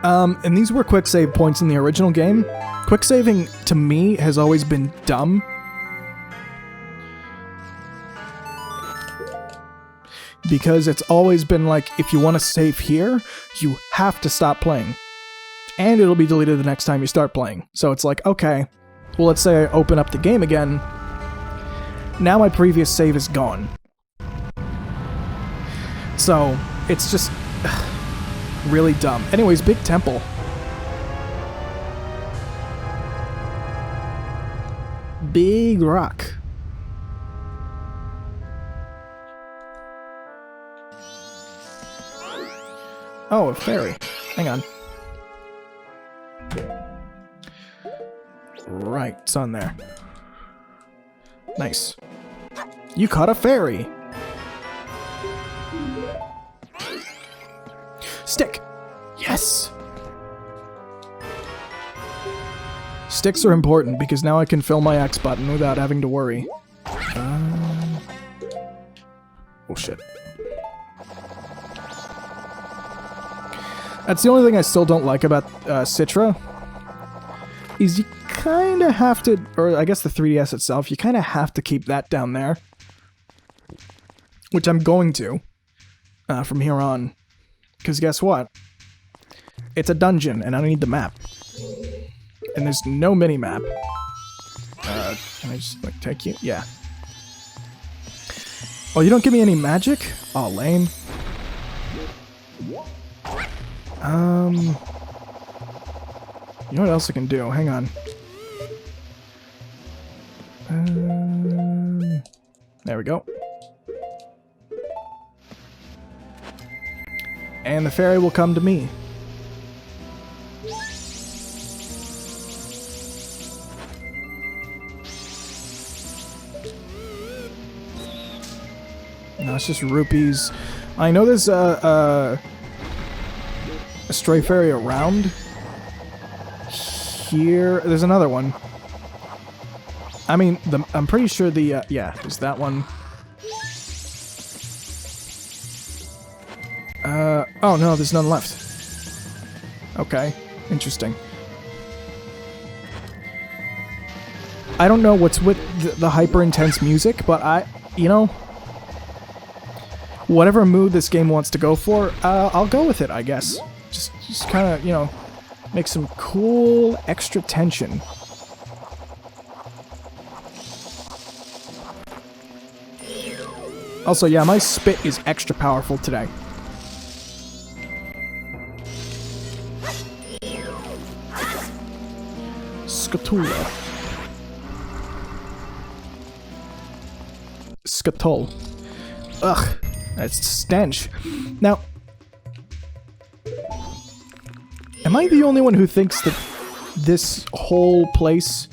And these were quick save points in the original game. Quick saving, to me, has always been dumb. Because it's always been like, if you want to save here, you have to stop playing. And it'll be deleted the next time you start playing. So it's like, okay, well, let's say I open up the game again. Now my previous save is gone. So, it's just really dumb. Anyways, big temple. Big rock. Oh, a fairy. Hang on. Right, it's on there. Nice. You caught a fairy! Stick! Yes! Sticks are important because now I can fill my X button without having to worry. Oh shit. That's the only thing I still don't like about Citra, is you kinda have to, or I guess the 3DS itself, you kinda have to keep that down there. Which I'm going to, from here on. Because guess what? It's a dungeon, and I need the map. And there's no mini-map. Can I just, like, take you? Yeah. Oh, you don't give me any magic? Oh, lame. You know what else I can do? Hang on. There we go. And the fairy will come to me. No, it's just rupees. I know there's a stray fairy around here. There's another one. I mean, I'm pretty sure the, yeah, there's that one. Oh no, there's none left. Okay, interesting. I don't know what's with the hyper-intense music, but you know, whatever mood this game wants to go for, I'll go with it, I guess. Just kind of, you know, make some cool extra tension. Also, yeah, my spit is extra powerful today. Scatula. Scatol. Ugh, that's stench. Now, am I the only one who thinks that this whole place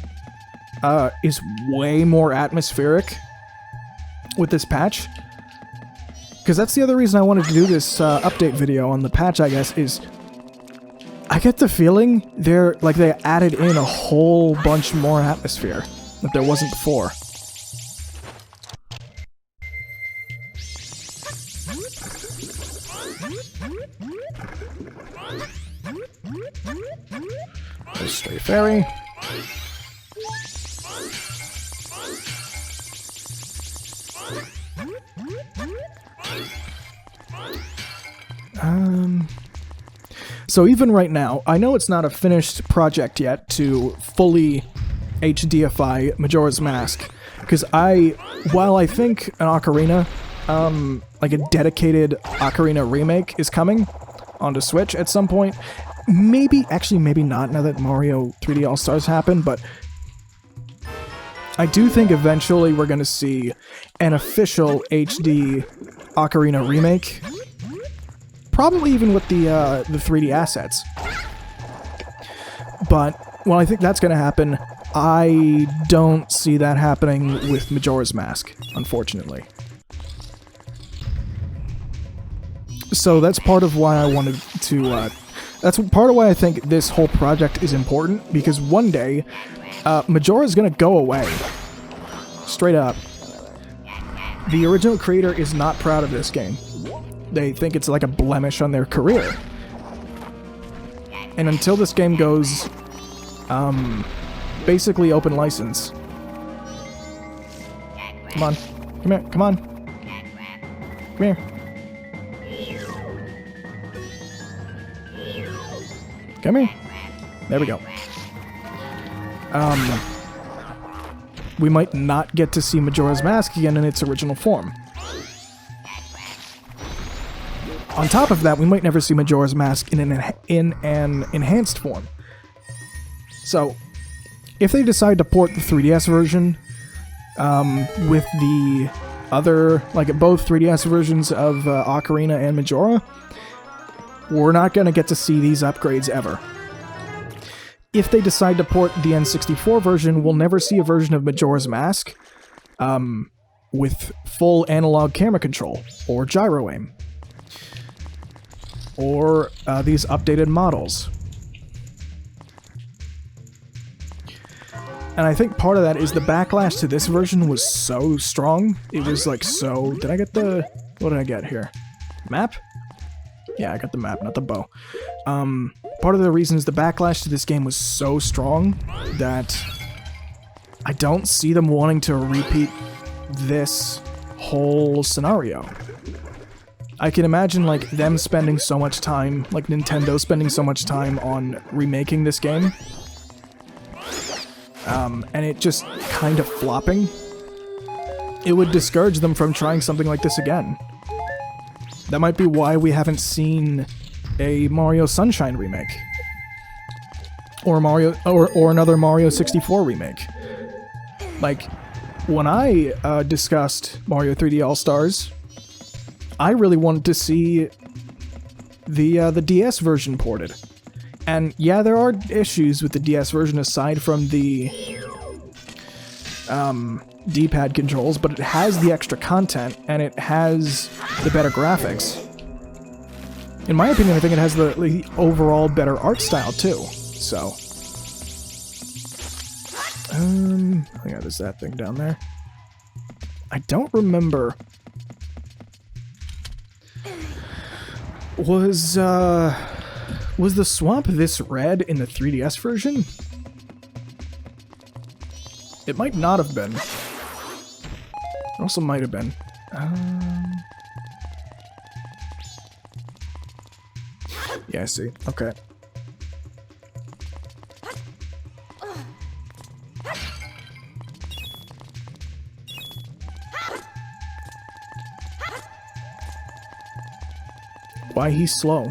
is way more atmospheric with this patch? Because that's the other reason I wanted to do this update video on the patch, I guess, is I get the feeling they added in a whole bunch more atmosphere that there wasn't before. There's Stray Fairy. So even right now, I know it's not a finished project yet to fully HDify Majora's Mask, because while I think an Ocarina, like a dedicated Ocarina remake is coming onto Switch at some point, maybe not now that Mario 3D All-Stars happened, but I do think eventually we're going to see an official HD Ocarina remake. Probably even with the 3D assets. But, well, I think that's going to happen. I don't see that happening with Majora's Mask, unfortunately. So that's part of why I wanted to... that's part of why I think this whole project is important, because one day, Majora's going to go away. Straight up. The original creator is not proud of this game. They think it's like a blemish on their career. And until this game goes, basically open license. Come on. Come here. Come on. Come here. Come here. There we go. We might not get to see Majora's Mask again in its original form. On top of that, we might never see Majora's Mask in an enhanced form. So, if they decide to port the 3DS version, with the other, like both 3DS versions of Ocarina and Majora, we're not going to get to see these upgrades ever. If they decide to port the N64 version, we'll never see a version of Majora's Mask, with full analog camera control, or gyro aim. Or these updated models. And I think part of that is the backlash to this version was so strong. It was like so... Did I get the... What did I get here? Map? Yeah, I got the map, not the bow. Part of the reason is the backlash to this game was so strong that I don't see them wanting to repeat this whole scenario. I can imagine, like, them spending so much time, like Nintendo spending so much time on remaking this game, and it just kind of flopping. It would discourage them from trying something like this again. That might be why we haven't seen a Mario Sunshine remake. Or another Mario 64 remake. Like, when I discussed Mario 3D All-Stars, I really wanted to see the DS version ported. And yeah, there are issues with the DS version aside from the D-pad controls, but it has the extra content, and it has the better graphics. In my opinion, I think it has the overall better art style, too. So... yeah, there's that thing down there. I don't remember... Was the swamp this red in the 3DS version? It might not have been. It also might have been. Yeah, I see. Okay. Why he's slow?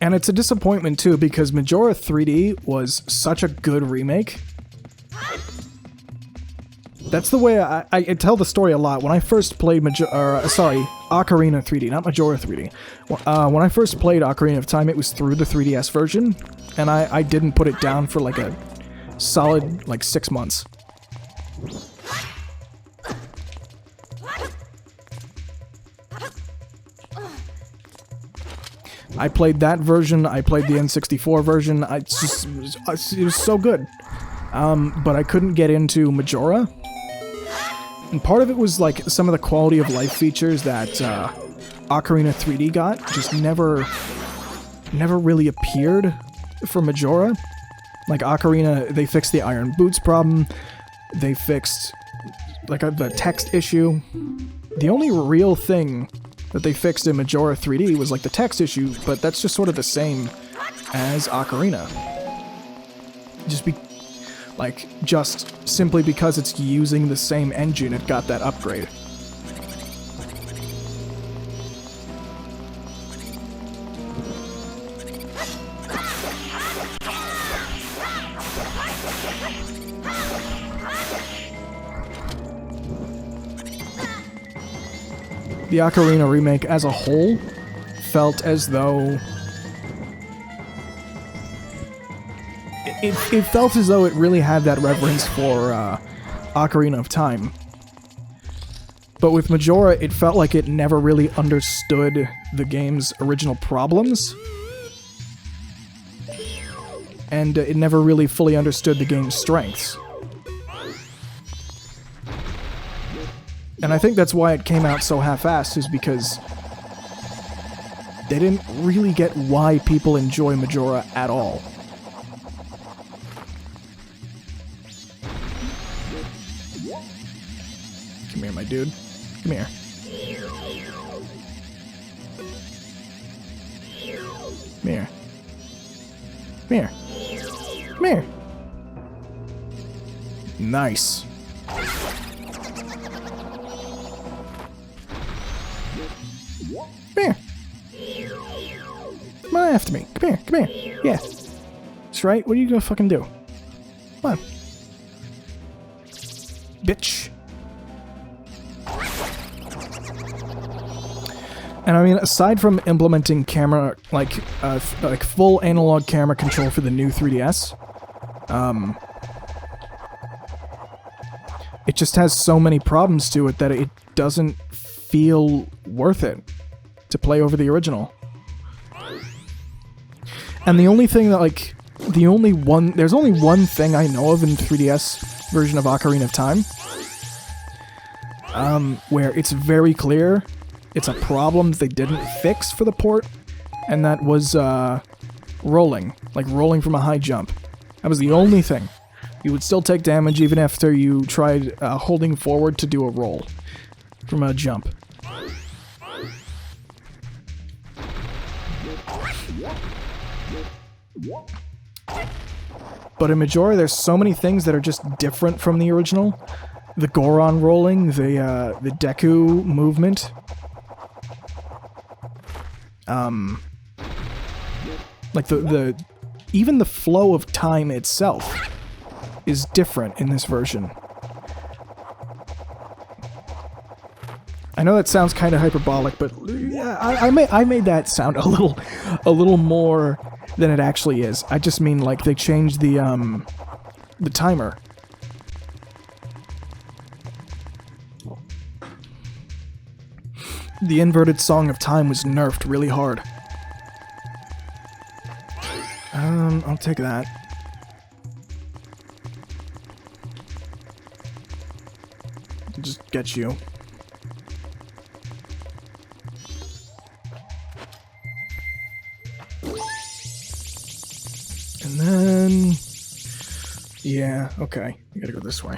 And it's a disappointment too, because Majora 3D was such a good remake. That's the way I tell the story a lot. When I first played Ocarina 3D, not Majora 3D. When I first played Ocarina of Time, it was through the 3DS version, and I didn't put it down for like a solid, like, 6 months. I played that version, I played the N64 version, it was so good. But I couldn't get into Majora. And part of it was, like, some of the quality of life features that Ocarina 3D got just never really appeared for Majora. Like, Ocarina, they fixed the Iron Boots problem, they fixed, like, the text issue. The only real thing that they fixed in Majora 3D was, like, the text issue, but that's just sort of the same as Ocarina. Just simply because it's using the same engine, it got that upgrade. The Ocarina remake as a whole felt as though it felt as though it really had that reverence for Ocarina of Time. But with Majora, it felt like it never really understood the game's original problems. And it never really fully understood the game's strengths. And I think that's why it came out so half-assed, is because they didn't really get why people enjoy Majora at all. Come here, my dude. Come here. Come here. Come here. Come here. Nice. Come here. Come on after me. Come here. Come here. Yeah. That's right. What are you gonna fucking do? Come on. Bitch. And I mean, aside from implementing camera, like full analog camera control for the new 3DS, it just has so many problems to it that it doesn't feel worth it to play over the original. And the only thing that, like, there's only one thing I know of in 3DS version of Ocarina of Time, where it's very clear it's a problem that they didn't fix for the port, and that was, rolling. Like, rolling from a high jump. That was the only thing. You would still take damage even after you tried, holding forward to do a roll from a jump. But in Majora, there's so many things that are just different from the original. The Goron rolling, the Deku movement. Like even the flow of time itself is different in this version. I know that sounds kind of hyperbolic, but yeah, I made that sound a little more than it actually is. I just mean, like, they changed the timer. The inverted Song of Time was nerfed really hard. I'll take that. Just get you. And then... yeah, okay. You gotta go this way.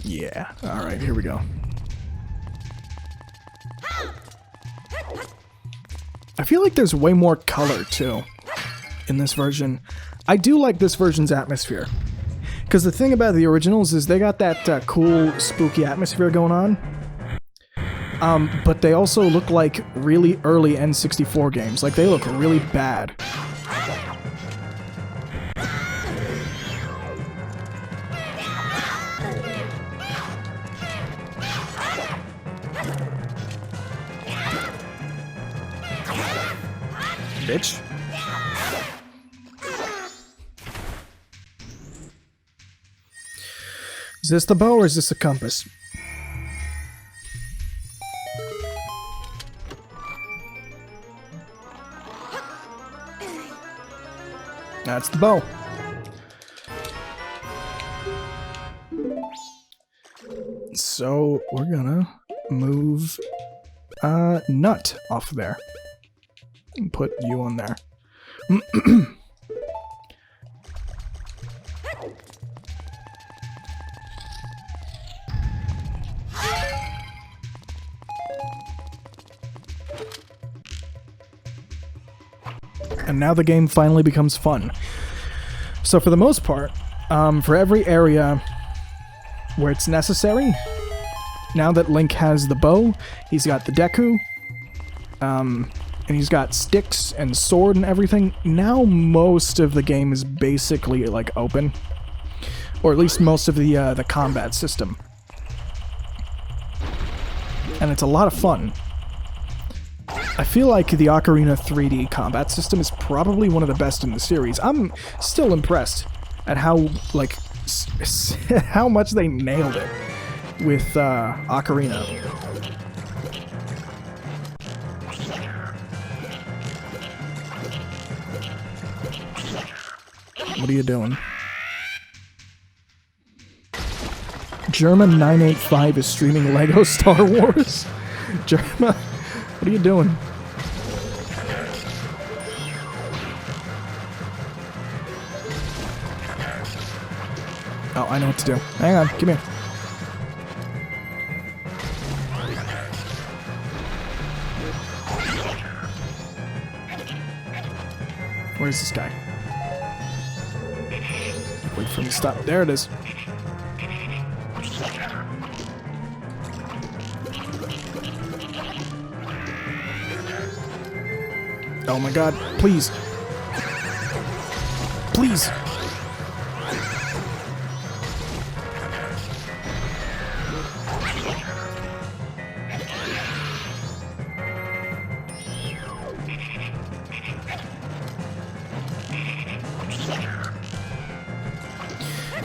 Yeah, alright, here we go. I feel like there's way more color, too, in this version. I do like this version's atmosphere. Because the thing about the originals is they got that cool, spooky atmosphere going on. But they also look like really early N64 games. Like, they look really bad. Bitch. Is this the bow or is this a compass? That's the bow. So we're gonna move Nut off there and put you on there. And now the game finally becomes fun. So for the most part, for every area where it's necessary, now that Link has the bow, he's got the Deku, and he's got sticks and sword and everything, now most of the game is basically, like, open. Or at least most of the combat system. And it's a lot of fun. I feel like the Ocarina 3D combat system is probably one of the best in the series. I'm still impressed at how, like, how much they nailed it with Ocarina. What are you doing? German985 is streaming Lego Star Wars? German, what are you doing? Oh, I know what to do. Hang on, come here. Where's this guy? Wait for him to stop. There it is. Oh my god, please. Please.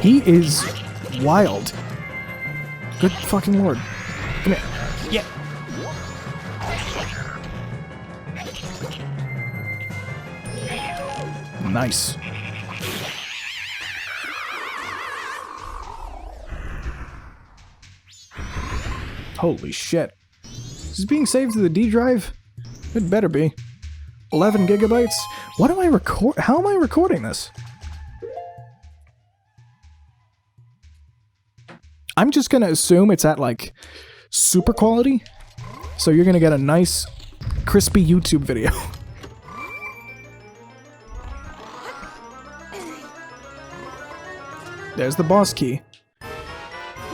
He is wild. Good fucking lord. Come here. Yeah. Nice. Holy shit. Is this being saved to the D drive? It better be. 11 gigabytes? What am I how am I recording this? I'm just gonna assume it's at, like, super quality. So you're gonna get a nice, crispy YouTube video. There's the boss key.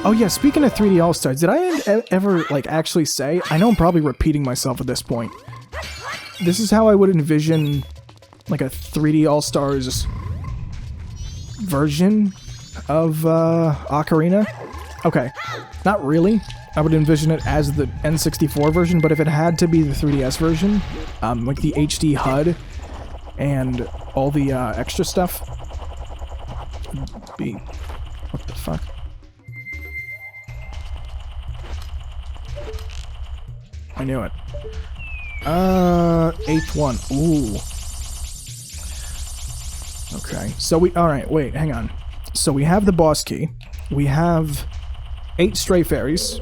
Oh yeah, speaking of 3D All-Stars, did I ever, like, actually say... I know I'm probably repeating myself at this point. This is how I would envision, like, a 3D All-Stars version of Ocarina. Okay, not really. I would envision it as the N64 version, but if it had to be the 3DS version, like the HD HUD and all the extra stuff, would be... What the fuck? I knew it. 8th one. Ooh. Okay, so alright, wait, hang on. So we have the boss key. We have 8 stray fairies.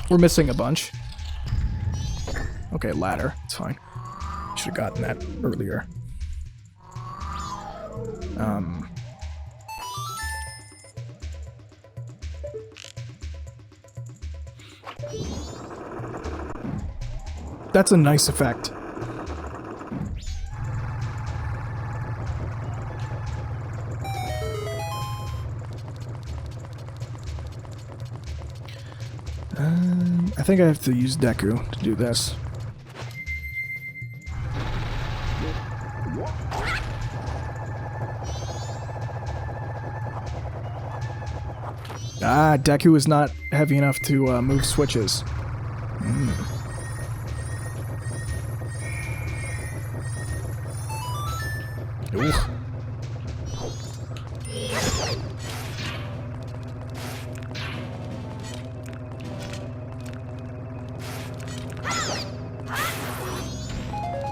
We're missing a bunch. Okay, ladder. It's fine. Should have gotten that earlier. That's a nice effect. I think I have to use Deku to do this. Ah, Deku is not heavy enough to move switches. Ooh.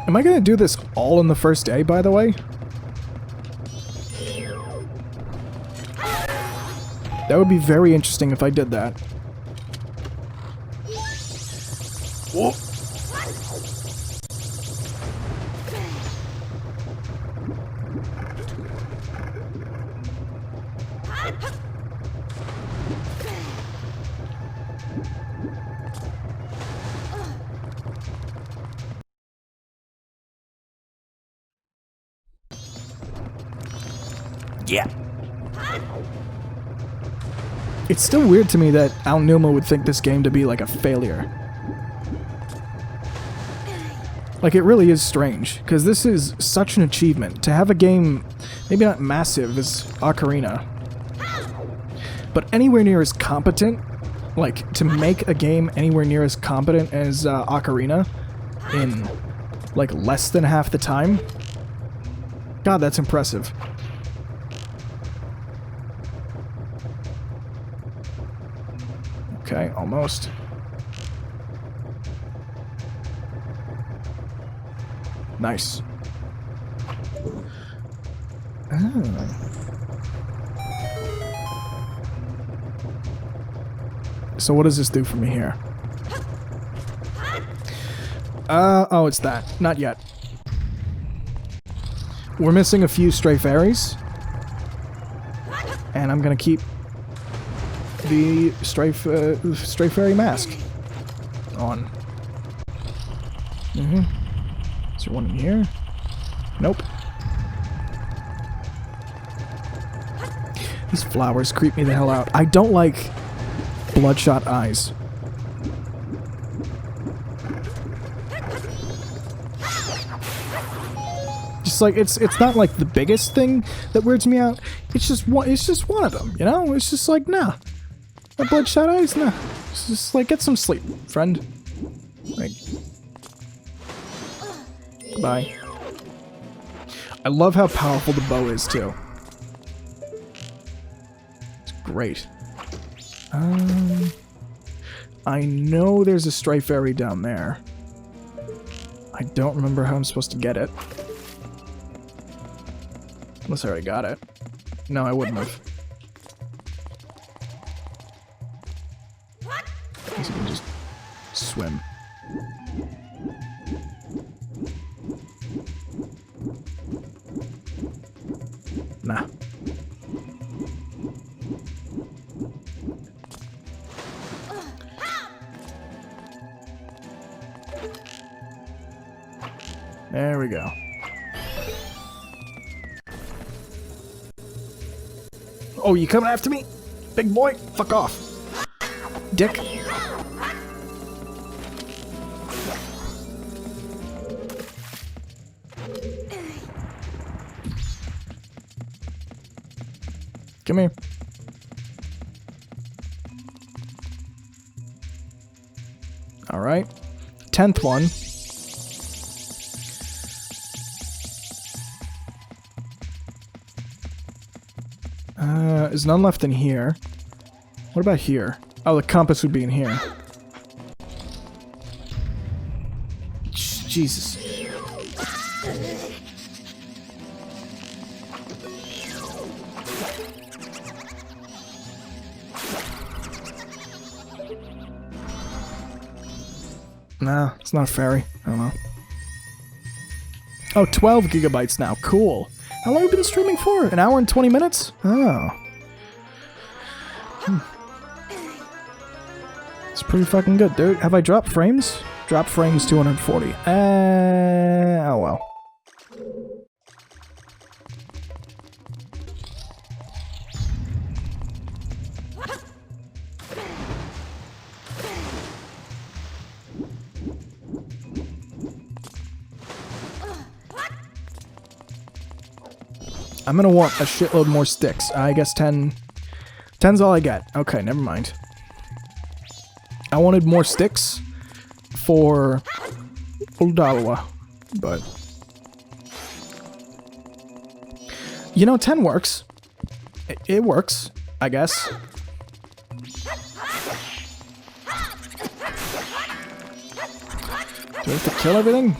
Am I gonna do this all in the first day, by the way? That would be very interesting if I did that. Whoa. Yeah. It's still weird to me that Aonuma would think this game to be like a failure. Like, it really is strange, because this is such an achievement. To have a game, maybe not massive as Ocarina, but anywhere near as competent, like, to make a game anywhere near as competent as Ocarina in, like, less than half the time. God, that's impressive. Okay, almost. Nice. So what does this do for me here? Oh, it's that. Not yet. We're missing a few stray fairies. And I'm gonna keep the stray fairy mask on. Is there one in here? Nope. These flowers creep me the hell out. I don't like bloodshot eyes. Just like it's not like the biggest thing that weirds me out. It's just one of them, you know? It's just like, nah. That bloodshot eyes, nah. It's just like, get some sleep, friend. Like, goodbye. I love how powerful the bow is too. It's great. I know there's a stray fairy down there. I don't remember how I'm supposed to get it. Unless I already got it. No, I wouldn't have. I guess I can just swim. Nah. There we go. Oh, you coming after me? Big boy? Fuck off. Dick. Come here. Alright. 10th one. There's none left in here. What about here? Oh, the compass would be in here. Jesus. Nah, it's not a fairy. I don't know. Oh, 12 gigabytes now. Cool. How long have you been streaming for? An hour and 20 minutes? Oh. It's pretty fucking good, dude. Have I dropped frames? Drop frames 240. Oh well. I'm gonna want a shitload more sticks. I guess 10... 10's all I get. Okay, never mind. I wanted more sticks for Uldalwa, but... You know, 10 works. It works, I guess. Do we have to kill everything?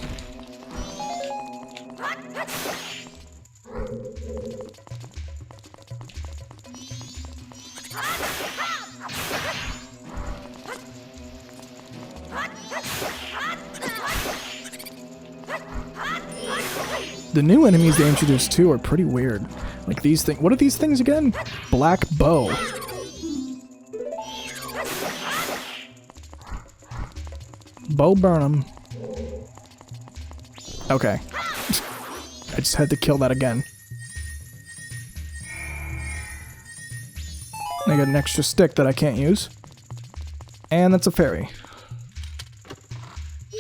The new enemies they introduced too are pretty weird. Like these things. What are these things again? Black bow. Bo Burnham. Okay. I just had to kill that again. I got an extra stick that I can't use. And that's a fairy.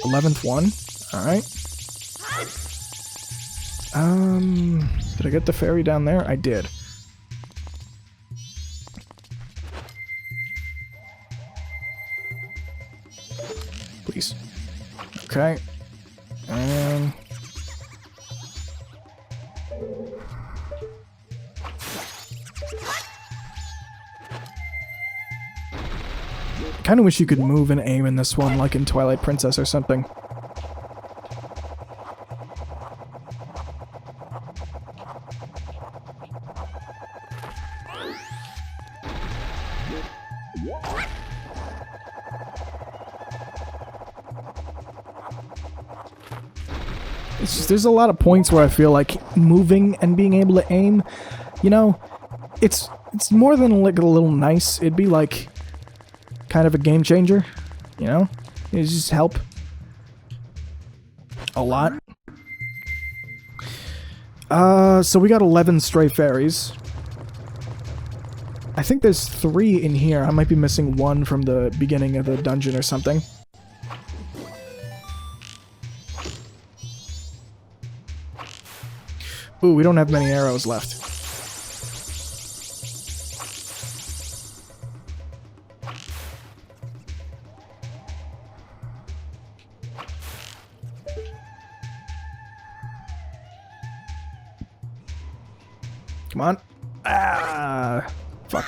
11th one. Alright. Did I get the fairy down there? I did. Please. Okay. And... kind of wish you could move and aim in this one, like in Twilight Princess or something. It's just, there's a lot of points where I feel like moving and being able to aim, you know, it's more than like a little nice. It'd be like kind of a game changer, you know? It just help a lot. So we got 11 stray fairies. I think there's 3 in here. I might be missing 1 from the beginning of the dungeon or something. Ooh, we don't have many arrows left. Come on. Ah, fuck.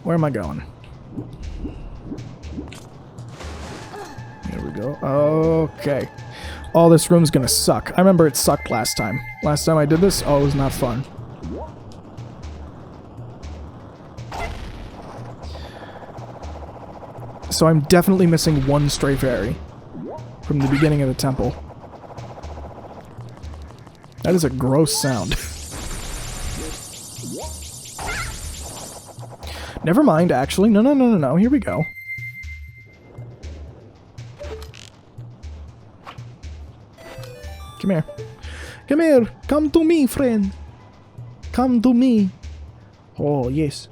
Where am I going? Here we go. Okay. Oh, this room's gonna suck. I remember it sucked last time. Last time I did this, oh, it was not fun. So I'm definitely missing 1 stray fairy from the beginning of the temple. That is a gross sound. Never mind, actually. No. Here we go. Come here. Come here. Come to me, friend. Come to me. Oh, yes.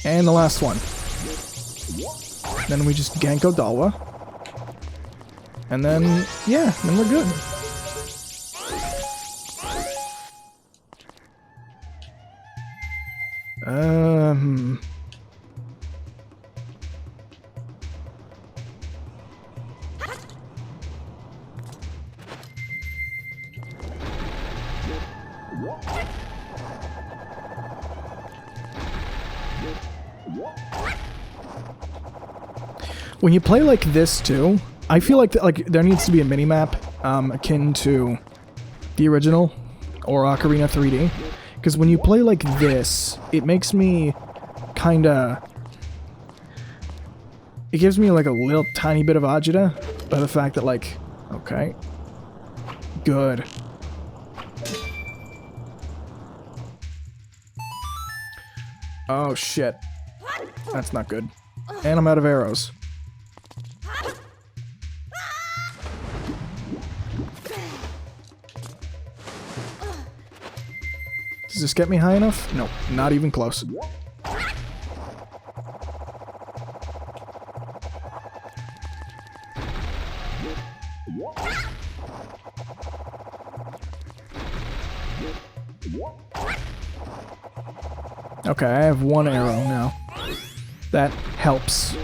And the last one. Then we just gank Odalwa. And then, yeah, then we're good. When you play like this too, I feel like there needs to be a mini-map akin to the original or Ocarina 3D. Because when you play like this, it makes me kinda... It gives me like a little tiny bit of agita by the fact that like... Okay. Good. Oh shit. That's not good. And I'm out of arrows. Does this get me high enough? Nope, not even close. Okay, I have one arrow now. That helps.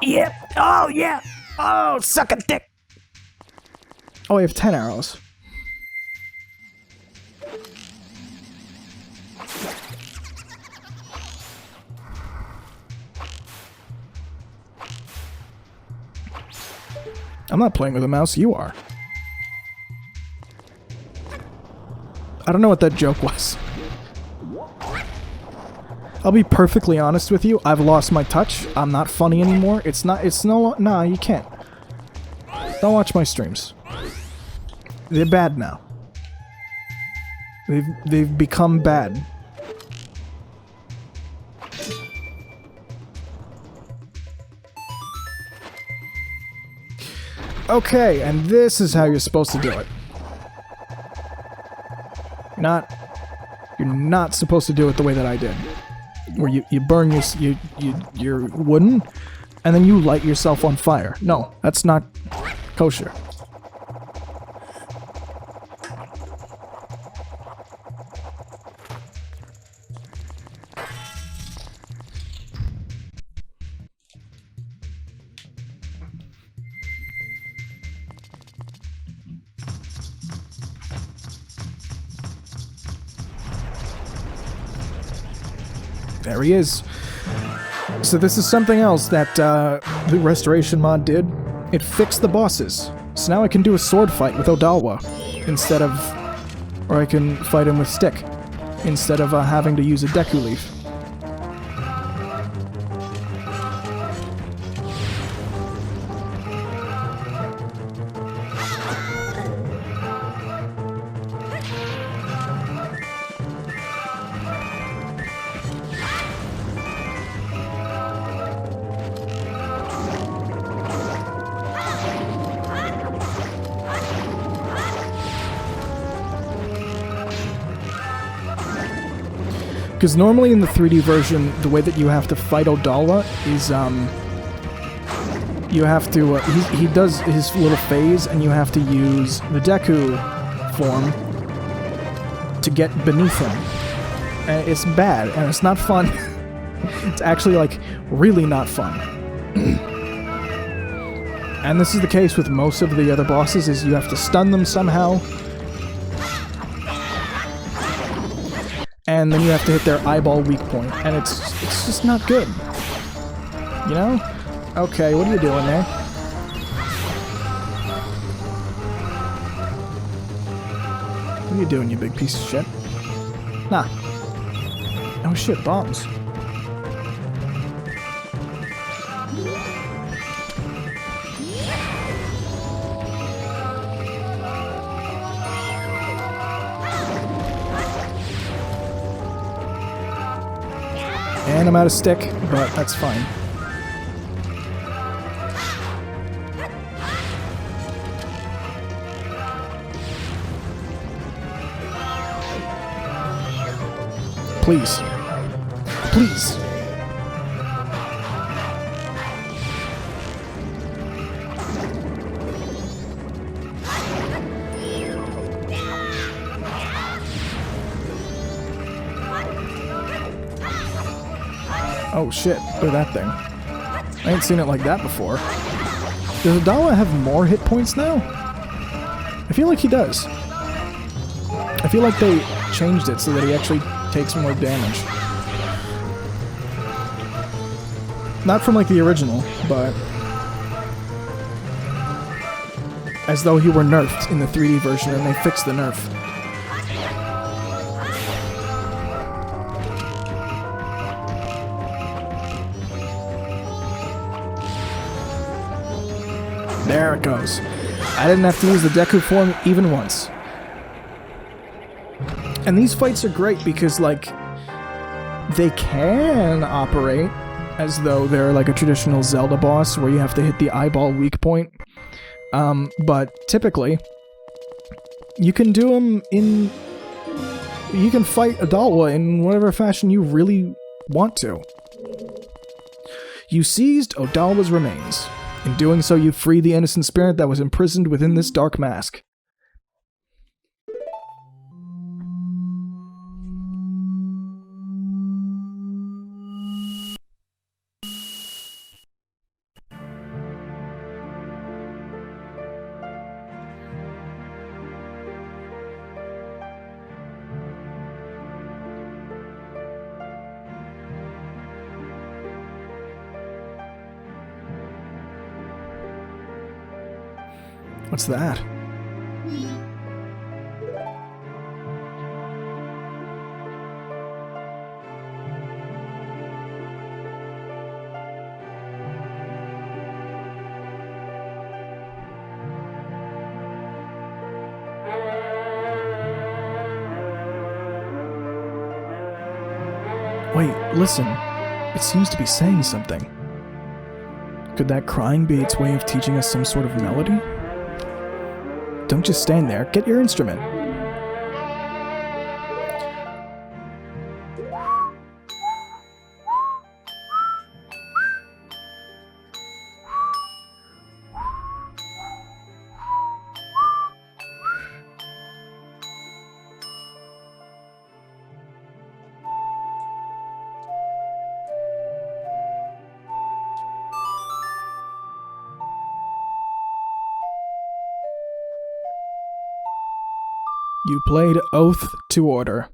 Yep. Oh, yeah. Oh, suck a dick. Oh, I have 10 arrows. I'm not playing with a mouse, you are. I don't know what that joke was. I'll be perfectly honest with you, I've lost my touch. I'm not funny anymore. Nah, you can't. Don't watch my streams. They're bad now. They've become bad. Okay, and this is how you're supposed to do it. You're not supposed to do it the way that I did. Where you burn your wooden, and then you light yourself on fire. No, that's not kosher. There he is. So this is something else that the restoration mod did. It fixed the bosses. So now I can do a sword fight with Odalwa instead of... Or I can fight him with stick instead of having to use a Deku Leaf. Because normally in the 3D version, the way that you have to fight Odalwa is, you have to, he does his little phase, and you have to use the Deku form to get beneath him. And it's bad, and it's not fun. It's actually, like, really not fun. And this is the case with most of the other bosses, is you have to stun them somehow. And then you have to hit their eyeball weak point, and it's just not good. You know? Okay, what are you doing there? What are you doing, you big piece of shit? Nah. Oh shit, bombs. And I'm out of stick, but that's fine. Please. Please. Oh shit, look at that thing. I ain't seen it like that before. Does Odalwa have more hit points now? I feel like he does. I feel like they changed it so that he actually takes more damage. Not from like the original, but as though he were nerfed in the 3D version and they fixed the nerf. There it goes. I didn't have to use the Deku form even once. And these fights are great because, like, they can operate as though they're like a traditional Zelda boss where you have to hit the eyeball weak point. But typically, you can do them in... You can fight Odalwa in whatever fashion you really want to. You seized Odalwa's remains. In doing so, you free the innocent spirit that was imprisoned within this dark mask. What's that? Wait, listen. It seems to be saying something. Could that crying be its way of teaching us some sort of melody? Don't just stand there. Get your instrument. You played Oath to Order.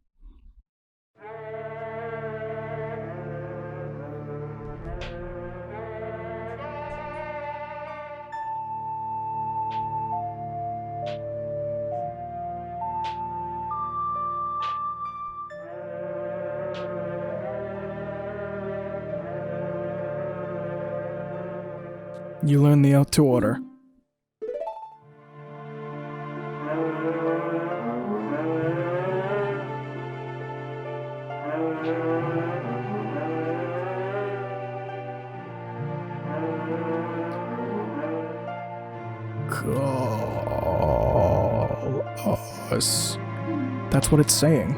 You learned the Oath to Order. Call us. That's what it's saying.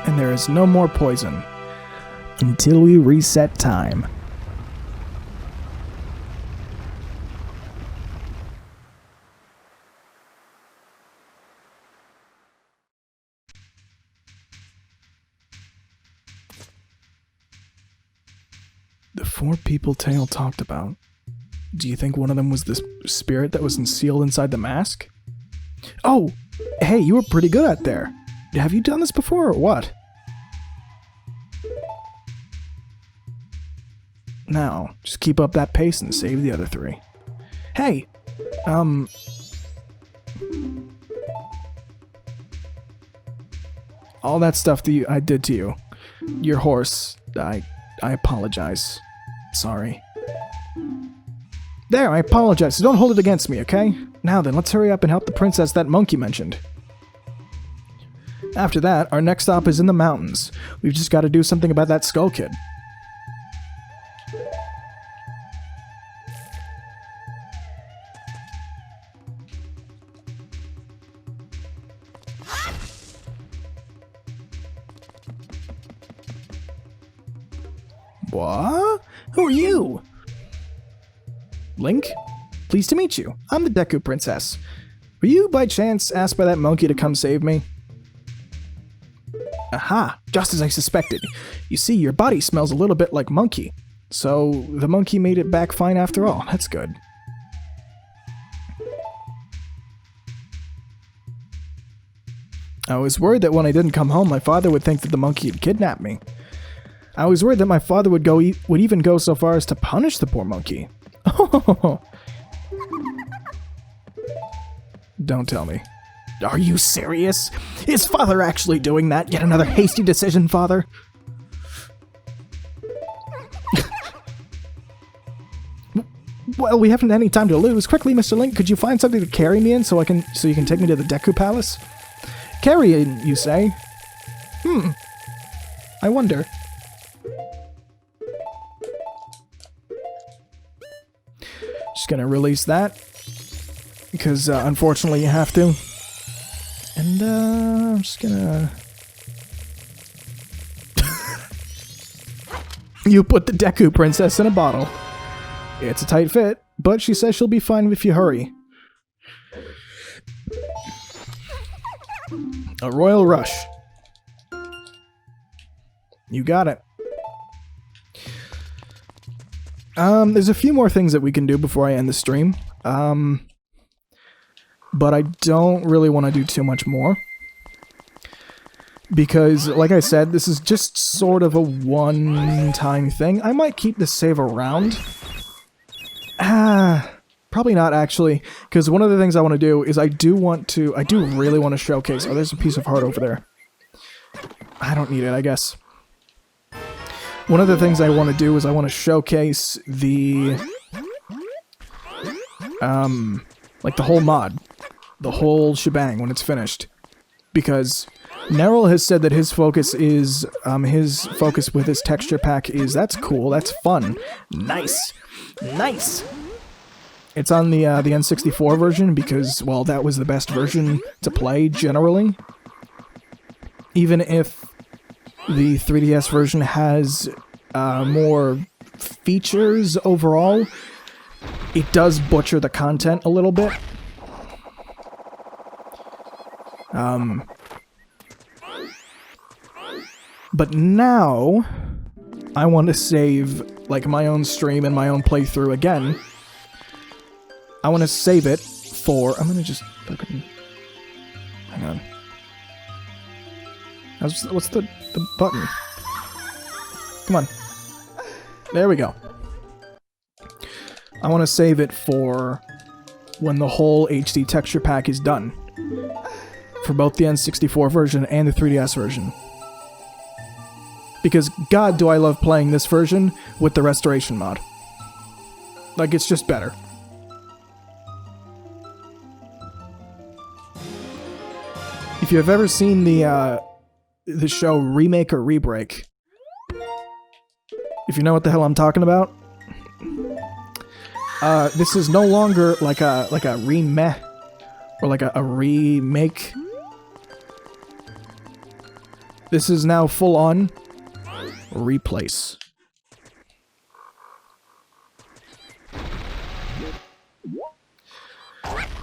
And there is no more poison until we reset time. The 4 people Tail talked about. Do you think one of them was the spirit that was sealed inside the mask? Oh, hey, you were pretty good at there. Have you done this before or what? Now, just keep up that pace and save the other 3. Hey! All that stuff that I did to you. Your horse, I apologize. Sorry. There, I apologize, so don't hold it against me, okay? Now then, let's hurry up and help the princess that monkey mentioned. After that, our next stop is in the mountains. We've just got to do something about that skull kid. What? Who are you? Link? Pleased to meet you. I'm the Deku Princess. Were you, by chance, asked by that monkey to come save me? Aha! Just as I suspected. You see, your body smells a little bit like monkey. So, the monkey made it back fine after all. That's good. I was worried that when I didn't come home, my father would think that the monkey had kidnapped me. I was worried that my father would even go so far as to punish the poor monkey. Don't tell me. Are you serious? Is father actually doing that? Yet another hasty decision, father? Well, we haven't any time to lose. Quickly, Mr. Link, could you find something to carry me in so you can take me to the Deku Palace? Carry in, you say? I wonder. Just gonna release that. Because unfortunately you have to. And I'm just gonna... You put the Deku Princess in a bottle. It's a tight fit, but she says she'll be fine if you hurry. A Royal Rush. You got it. There's a few more things that we can do before I end the stream. But I don't really want to do too much more. Because, like I said, this is just sort of a one-time thing. I might keep this save around. Probably not, actually. Because one of the things I want to do is I do really want to showcase... Oh, there's a piece of heart over there. I don't need it, I guess. One of the things I want to do is I want to showcase the... like the whole mod. The whole shebang when it's finished. Because Nerrel has said that his focus is, with his texture pack is, that's cool, that's fun. Nice! Nice! It's on the N64 version because, well, that was the best version to play, generally. Even if the 3DS version has more features overall, it does butcher the content a little bit. But now, I want to save, like, my own stream and my own playthrough again. I want to save it for... I'm gonna just fucking... Hang on. What's the button? Come on. There we go. I want to save it for when the whole HD texture pack is done. For both the N64 version and the 3DS version. Because, God, do I love playing this version with the restoration mod. Like, it's just better. If you have ever seen the show Remake or Rebreak, if you know what the hell I'm talking about, this is no longer like a remeh or like a remake. This is now full on replace.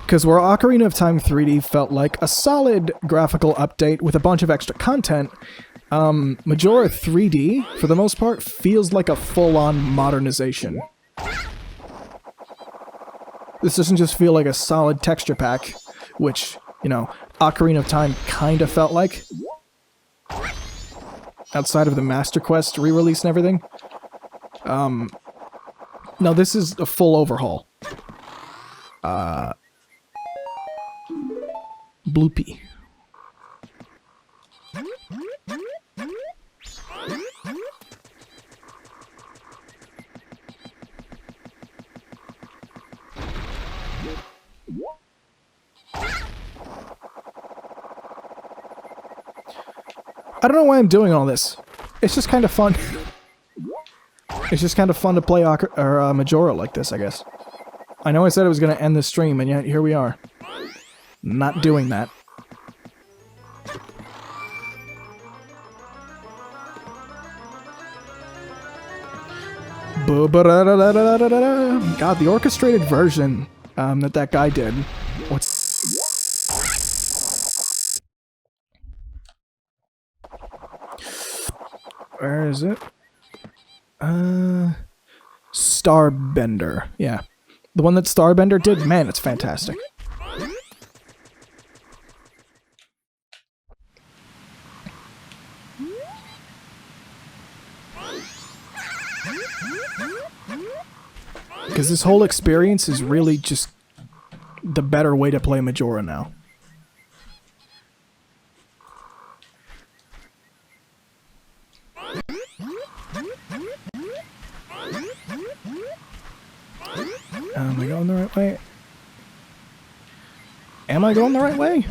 Because where Ocarina of Time 3D felt like a solid graphical update with a bunch of extra content, Majora 3D, for the most part, feels like a full-on modernization. This doesn't just feel like a solid texture pack, which, you know, Ocarina of Time kinda felt like. Outside of the Master Quest re-release and everything. No, this is a full overhaul. Bloopy. I don't know why I'm doing all this. It's just kind of fun. It's just kind of fun to play Majora like this, I guess. I know I said I was going to end the stream, and yet here we are. Not doing that. God, the orchestrated version that guy did. Where is it? Starbender. Yeah. The one that Starbender did? Man, it's fantastic. Because this whole experience is really just the better way to play Majora now. Am I going the right way? Am I going the right way?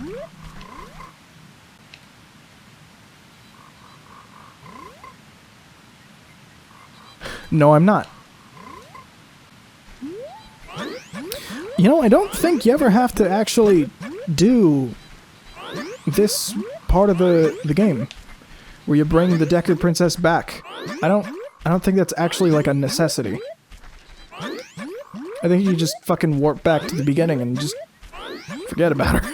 No, I'm not. You know, I don't think you ever have to actually do this part of the game, where you bring the Deku Princess back. I don't think that's actually like a necessity. I think you just fucking warp back to the beginning and just forget about her.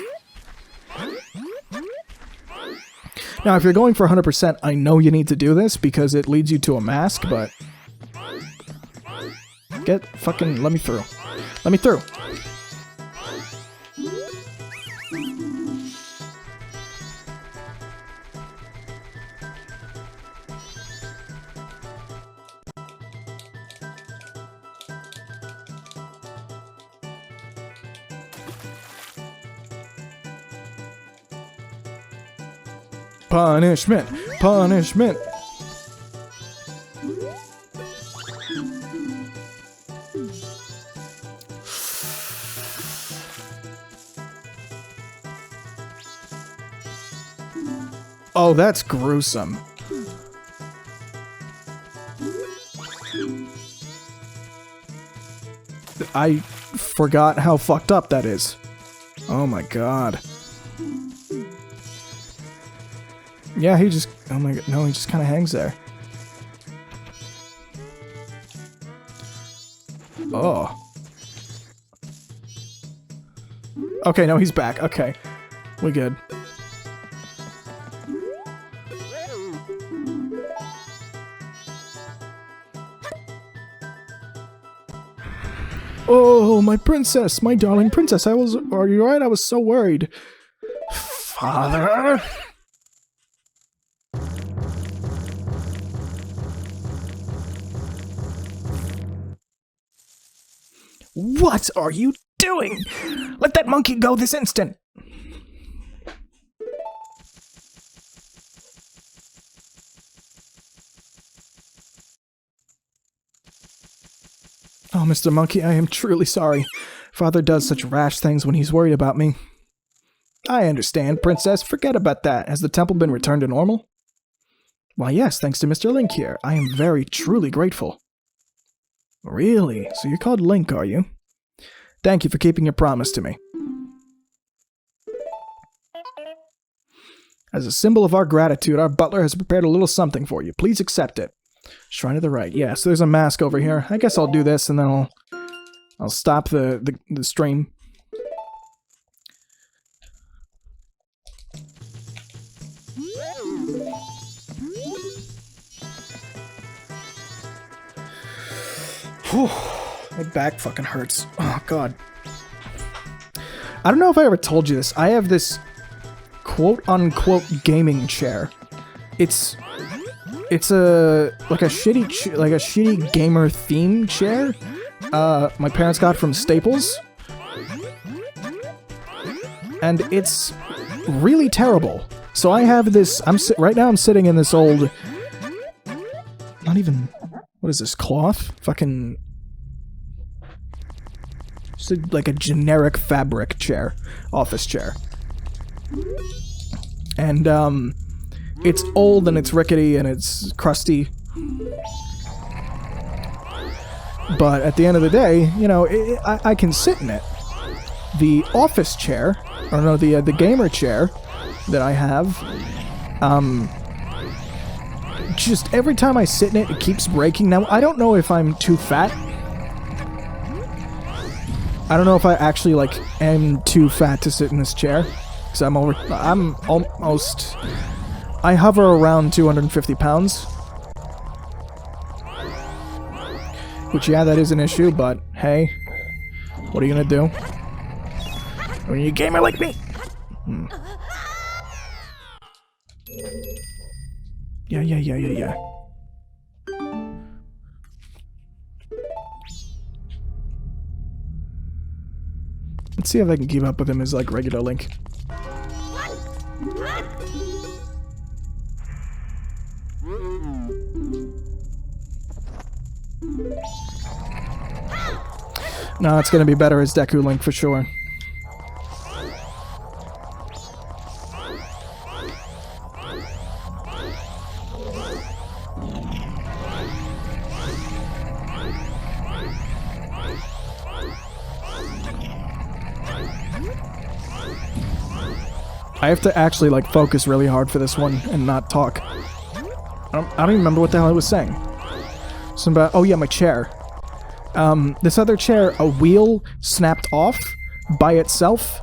Now, if you're going for 100%, I know you need to do this because it leads you to a mask, but... let me through. Let me through! Punishment! Punishment! Oh, that's gruesome. I forgot how fucked up that is. Oh my god. Yeah, he just... Oh my god, no, he just kind of hangs there. Oh. Okay, no, he's back. Okay. We good. Oh, my princess! My darling princess! Are you alright? I was so worried. Father? What are you doing? Let that monkey go this instant! Oh, Mr. Monkey, I am truly sorry. Father does such rash things when he's worried about me. I understand, Princess. Forget about that. Has the temple been returned to normal? Why, yes, thanks to Mr. Link here. I am very, truly grateful. Really? So you're called Link, are you? Thank you for keeping your promise to me. As a symbol of our gratitude, our butler has prepared a little something for you. Please accept it. Shrine to the right. Yeah, so there's a mask over here. I guess I'll do this and then I'll stop the stream. Whew, my back fucking hurts. Oh god. I don't know if I ever told you this. I have this quote-unquote gaming chair. It's a shitty gamer themed chair. My parents got from Staples, and it's really terrible. So I have this. Right now I'm sitting in this old. Not even. What is this, cloth? Fucking. Just like a generic fabric chair, office chair, and it's old and it's rickety and it's crusty. But at the end of the day, you know, I can sit in it. The office chair, or no, the gamer chair that I have, just every time I sit in it, it keeps breaking. Now, I don't know if I'm too fat. I don't know if I actually, like, am too fat to sit in this chair. Because I'm almost... I hover around 250 pounds. Which, yeah, that is an issue, but hey, what are you gonna do? When you're a gamer like me? Yeah. Let's see if I can keep up with him as, like, regular Link. No, it's gonna be better as Deku Link for sure. I have to actually, like, focus really hard for this one and not talk. I don't even remember what the hell I was saying. Something about, oh yeah, my chair. This other chair, a wheel snapped off by itself.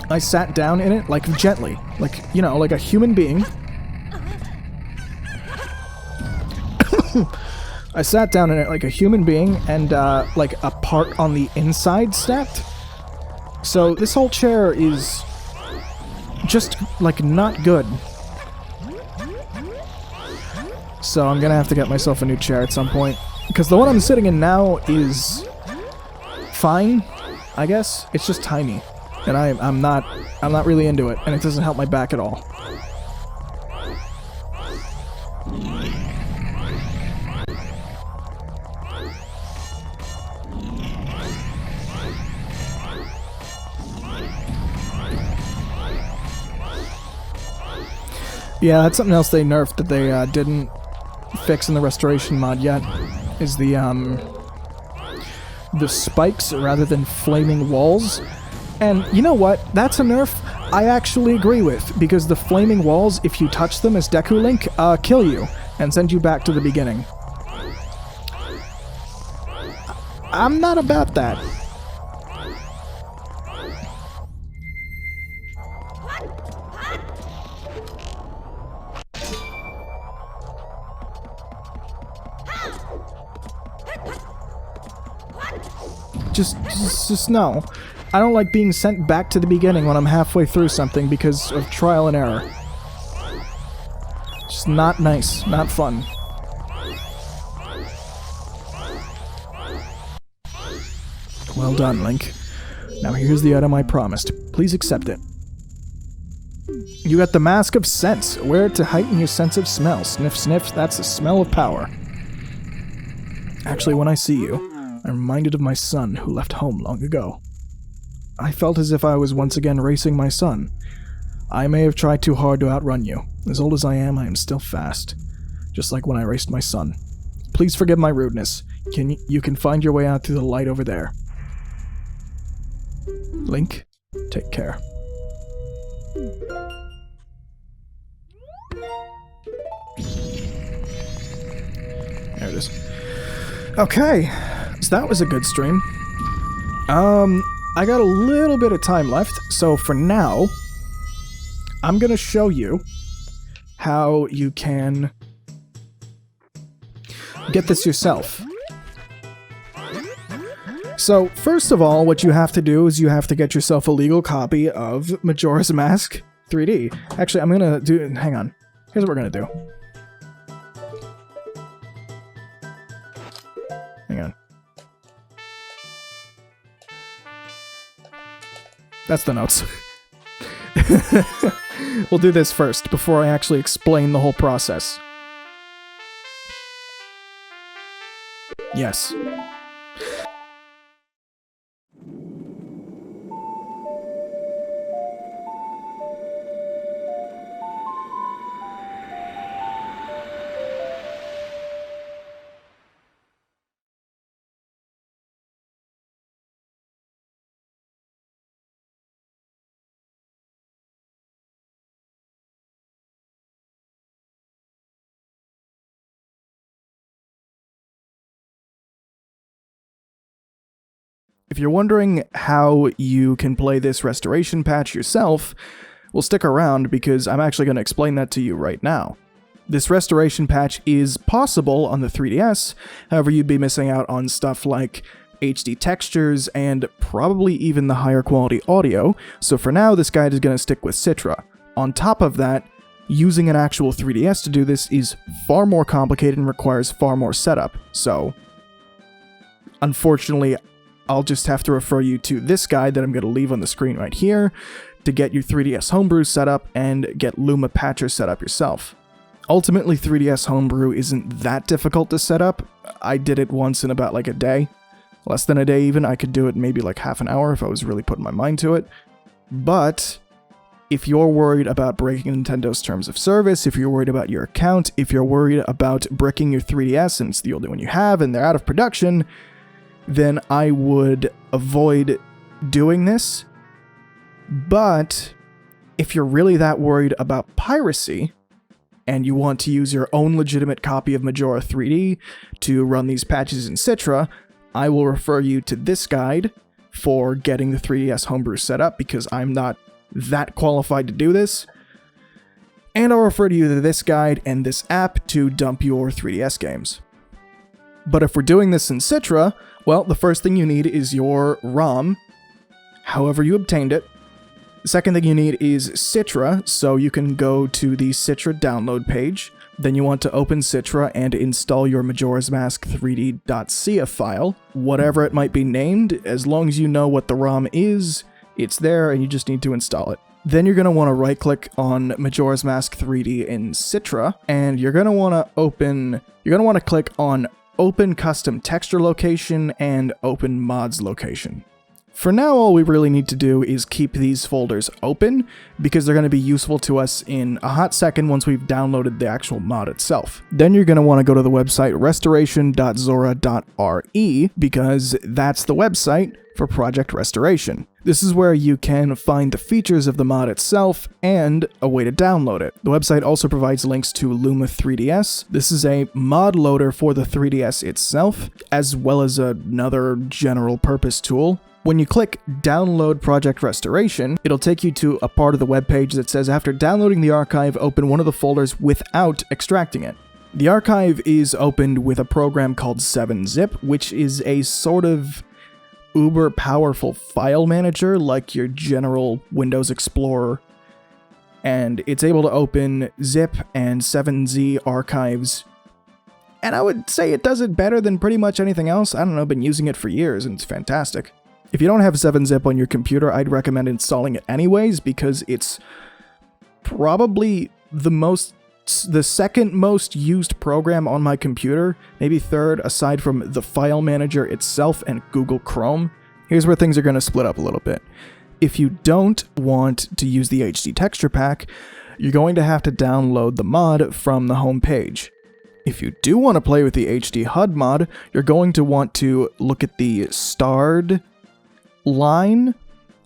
I sat down in it, like, gently. Like, you know, like a human being. I sat down in it like a human being, and, like, a part on the inside snapped. So, this whole chair is just, like, not good. So, I'm gonna have to get myself a new chair at some point. Because the one I'm sitting in now is fine, I guess. It's just tiny. And I'm not really into it, and it doesn't help my back at all. Yeah, that's something else they nerfed that they didn't fix in the restoration mod yet, is the spikes rather than flaming walls. And you know what? That's a nerf I actually agree with, because the flaming walls, if you touch them as Deku Link, kill you and send you back to the beginning. I'm not about that. Just no. I don't like being sent back to the beginning when I'm halfway through something because of trial and error. Just not nice, not fun. Well done, Link. Now here's the item I promised. Please accept it. You got the Mask of Sense. Wear it to heighten your sense of smell. Sniff, sniff, that's the smell of power. Actually, when I see you, I'm reminded of my son who left home long ago. I felt as if I was once again racing my son. I may have tried too hard to outrun you. As old as I am still fast. Just like when I raced my son. Please forgive my rudeness. You can find your way out through the light over there. Link, take care. There it is. Okay, so that was a good stream. I got a little bit of time left, so for now, I'm gonna show you how you can get this yourself. So, first of all, what you have to do is you have to get yourself a legal copy of Majora's Mask 3D. Actually, I'm gonna do... hang on. Here's what we're gonna do. Hang on. That's the notes. We'll do this first, before I actually explain the whole process. Yes. If you're wondering how you can play this restoration patch yourself, well, stick around because I'm actually going to explain that to you right now. This restoration patch is possible on the 3DS, however you'd be missing out on stuff like HD textures and probably even the higher quality audio, so for now this guide is going to stick with Citra. On top of that, using an actual 3DS to do this is far more complicated and requires far more setup, so unfortunately I'll just have to refer you to this guide that I'm going to leave on the screen right here to get your 3DS Homebrew set up and get Luma Patcher set up yourself. Ultimately, 3DS Homebrew isn't that difficult to set up. I did it once in about like a day. Less than a day even. I could do it maybe like half an hour if I was really putting my mind to it. But if you're worried about breaking Nintendo's terms of service, if you're worried about your account, if you're worried about bricking your 3DS and it's the only one you have and they're out of production, then I would avoid doing this. But if you're really that worried about piracy, and you want to use your own legitimate copy of Majora 3D to run these patches in Citra, I will refer you to this guide for getting the 3DS homebrew set up, because I'm not that qualified to do this. And I'll refer to you to this guide and this app to dump your 3DS games. But if we're doing this in Citra, well, the first thing you need is your ROM, however you obtained it. The second thing you need is Citra, so you can go to the Citra download page. Then you want to open Citra and install your Majora's Mask 3D.cia file, whatever it might be named. As long as you know what the ROM is, it's there and you just need to install it. Then you're going to want to right click on Majora's Mask 3D in Citra, and you're going to want to click on Open Custom Texture Location and Open Mods Location. For now, all we really need to do is keep these folders open, because they're going to be useful to us in a hot second once we've downloaded the actual mod itself. Then you're going to want to go to the website restoration.zora.re, because that's the website for Project Restoration. This is where you can find the features of the mod itself and a way to download it. The website also provides links to Luma 3DS. This is a mod loader for the 3DS itself, as well as another general purpose tool. When you click Download Project Restoration, it'll take you to a part of the webpage that says, after downloading the archive, open one of the folders without extracting it. The archive is opened with a program called 7-zip, which is a sort of uber powerful file manager like your general Windows Explorer, and it's able to open zip and 7z archives, and I would say it does it better than pretty much anything else. I don't know, I've been using it for years and it's fantastic. If you don't have 7-zip on your computer, I'd recommend installing it anyways, because it's probably the second most used program on my computer, maybe third, aside from the file manager itself and Google Chrome. Here's where things are going to split up a little bit. If you don't want to use the HD texture pack, you're going to have to download the mod from the home page. If you do want to play with the HD HUD mod, you're going to want to look at the starred line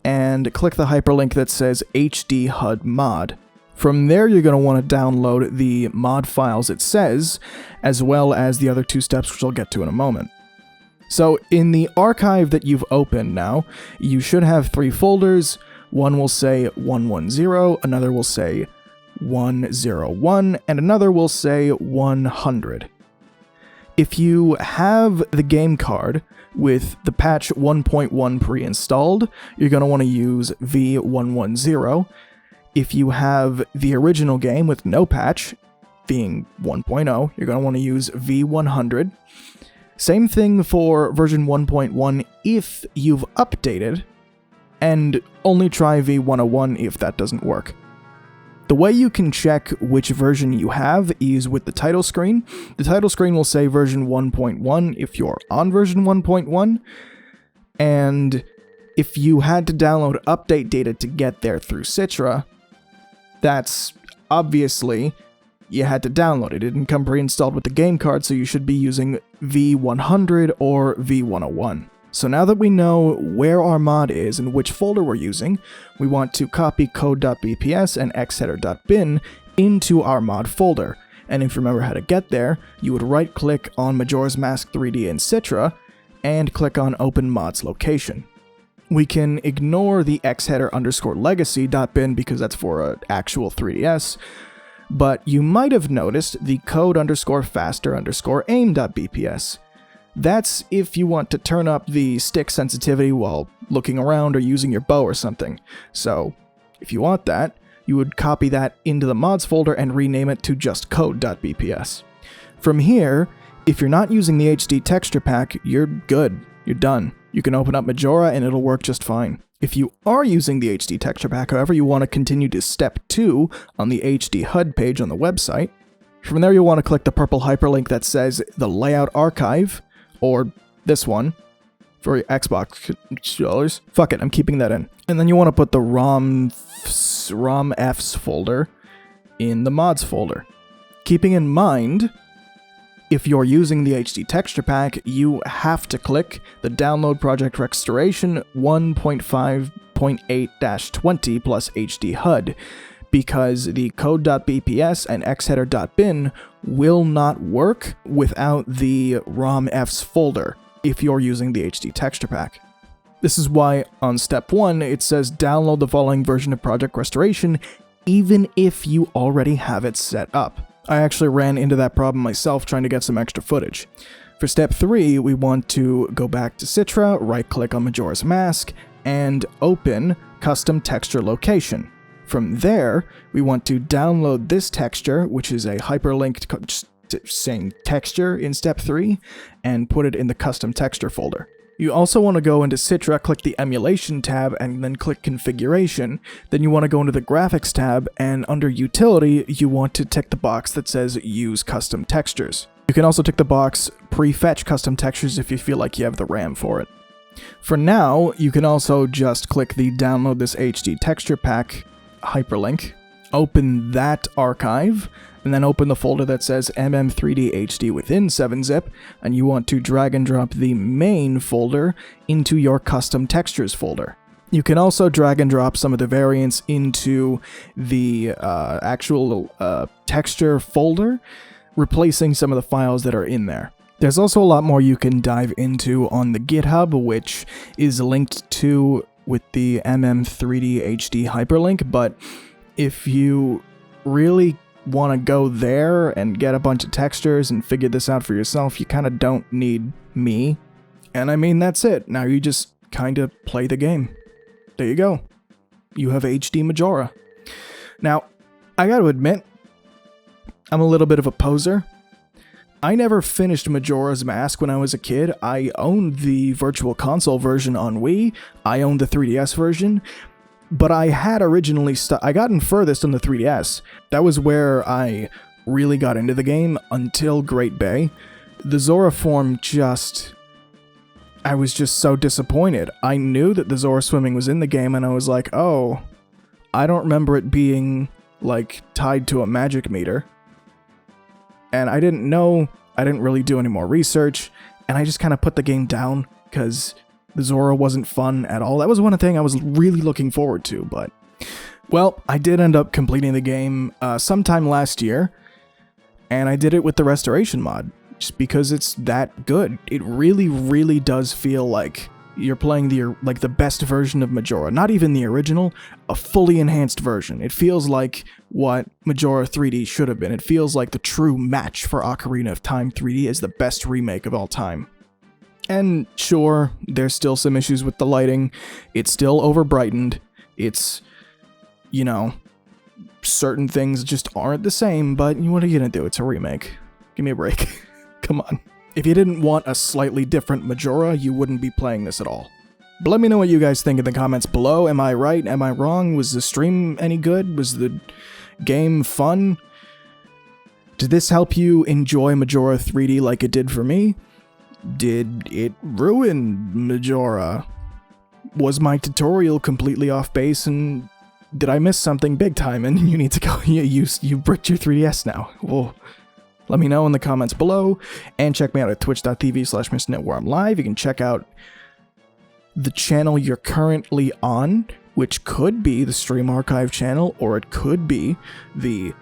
and click the hyperlink that says HD HUD mod. From there, you're going to want to download the mod files it says, as well as the other two steps, which I'll get to in a moment. So in the archive that you've opened now, you should have 3 folders. One will say 110, another will say 101, and another will say 100. If you have the game card with the patch 1.1 pre-installed, you're going to want to use V110. If you have the original game with no patch, being 1.0, you're going to want to use V100. Same thing for version 1.1 if you've updated, and only try V101 if that doesn't work. The way you can check which version you have is with the title screen. The title screen will say version 1.1 if you're on version 1.1, and if you had to download update data to get there through Citra, that's obviously you had to download it. It didn't come pre-installed with the game card, so you should be using V100 or V101. So now that we know where our mod is and which folder we're using, we want to copy code.bps and xheader.bin into our mod folder. And if you remember how to get there, you would right-click on Majora's Mask 3D in Citra and click on Open Mods Location. We can ignore the xheader_legacy.bin because that's for an actual 3DS, but you might have noticed the code_faster_aim.bps. That's if you want to turn up the stick sensitivity while looking around or using your bow or something. So, if you want that, you would copy that into the mods folder and rename it to just code.bps. From here, if you're not using the HD texture pack, you're good. You're done. You can open up Majora and it'll work just fine. If you are using the HD texture pack, however, you want to continue to step 2 on the HD HUD page on the website. From there, you'll want to click the purple hyperlink that says the layout archive, or this one, for Xbox controllers. Fuck it, I'm keeping that in. And then you want to put the ROMFs folder in the mods folder. Keeping in mind, if you're using the HD texture pack, you have to click the Download Project Restoration 1.5 1.8-20 plus HD HUD, because the code.bps and xheader.bin will not work without the ROMFs folder if you're using the HD texture pack. This is why on step 1 it says download the following version of Project Restoration even if you already have it set up. I actually ran into that problem myself trying to get some extra footage. For step 3, we want to go back to Citra, right-click on Majora's Mask, and open Custom Texture Location. From there, we want to download this texture, which is a hyperlinked just saying texture in step 3, and put it in the Custom Texture folder. You also want to go into Citra, click the Emulation tab, and then click Configuration. Then you want to go into the Graphics tab, and under Utility, you want to tick the box that says Use Custom Textures. You can also tick the box Prefetch Custom Textures if you feel like you have the RAM for it. For now, you can also just click the Download this HD Texture Pack hyperlink, open that archive, and then open the folder that says MM3D HD within 7-zip, and you want to drag and drop the main folder into your Custom Textures folder. You can also drag and drop some of the variants into the actual texture folder, replacing some of the files that are in there. There's also a lot more you can dive into on the GitHub, which is linked to with the MM3D HD hyperlink, but if you really want to go there and get a bunch of textures and figure this out for yourself, you kind of don't need me. And I mean, that's it. Now you just kind of play the game. There you go. You have HD Majora. Now, I gotta admit, I'm a little bit of a poser. I never finished Majora's Mask when I was a kid. I owned the Virtual Console version on Wii. I owned the 3DS version. But I had originally I gotten furthest on the 3DS. That was where I really got into the game until Great Bay. The Zora form I was just so disappointed. I knew that the Zora swimming was in the game and I was like, oh, I don't remember it being, like, tied to a magic meter. And I didn't know, I didn't really do any more research, and I just kind of put the game down because the Zora wasn't fun at all. That was one thing I was really looking forward to, but, well, I did end up completing the game sometime last year, and I did it with the restoration mod, just because it's that good. It really, really does feel like you're playing the best version of Majora. Not even the original, a fully enhanced version. It feels like what Majora 3D should have been. It feels like the true match for Ocarina of Time 3D is the best remake of all time. And sure, there's still some issues with the lighting. It's still over-brightened. It's, you know, certain things just aren't the same, but what are you gonna do? It's a remake. Give me a break. Come on. If you didn't want a slightly different Majora, you wouldn't be playing this at all. But let me know what you guys think in the comments below. Am I right? Am I wrong? Was the stream any good? Was the game fun? Did this help you enjoy Majora 3D like it did for me? Did it ruin Majora? Was my tutorial completely off base, and did I miss something big time and you need to go, you bricked your 3DS now? Well, let me know in the comments below, and check me out at twitch.tv/MrWheyne where I'm live. You can check out the channel you're currently on, which could be the Stream Archive channel, or it could be the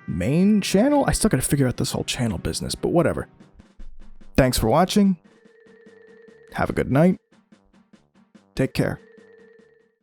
main channel. I still gotta figure out this whole channel business, but whatever. Thanks for watching. Have a good night. Take care.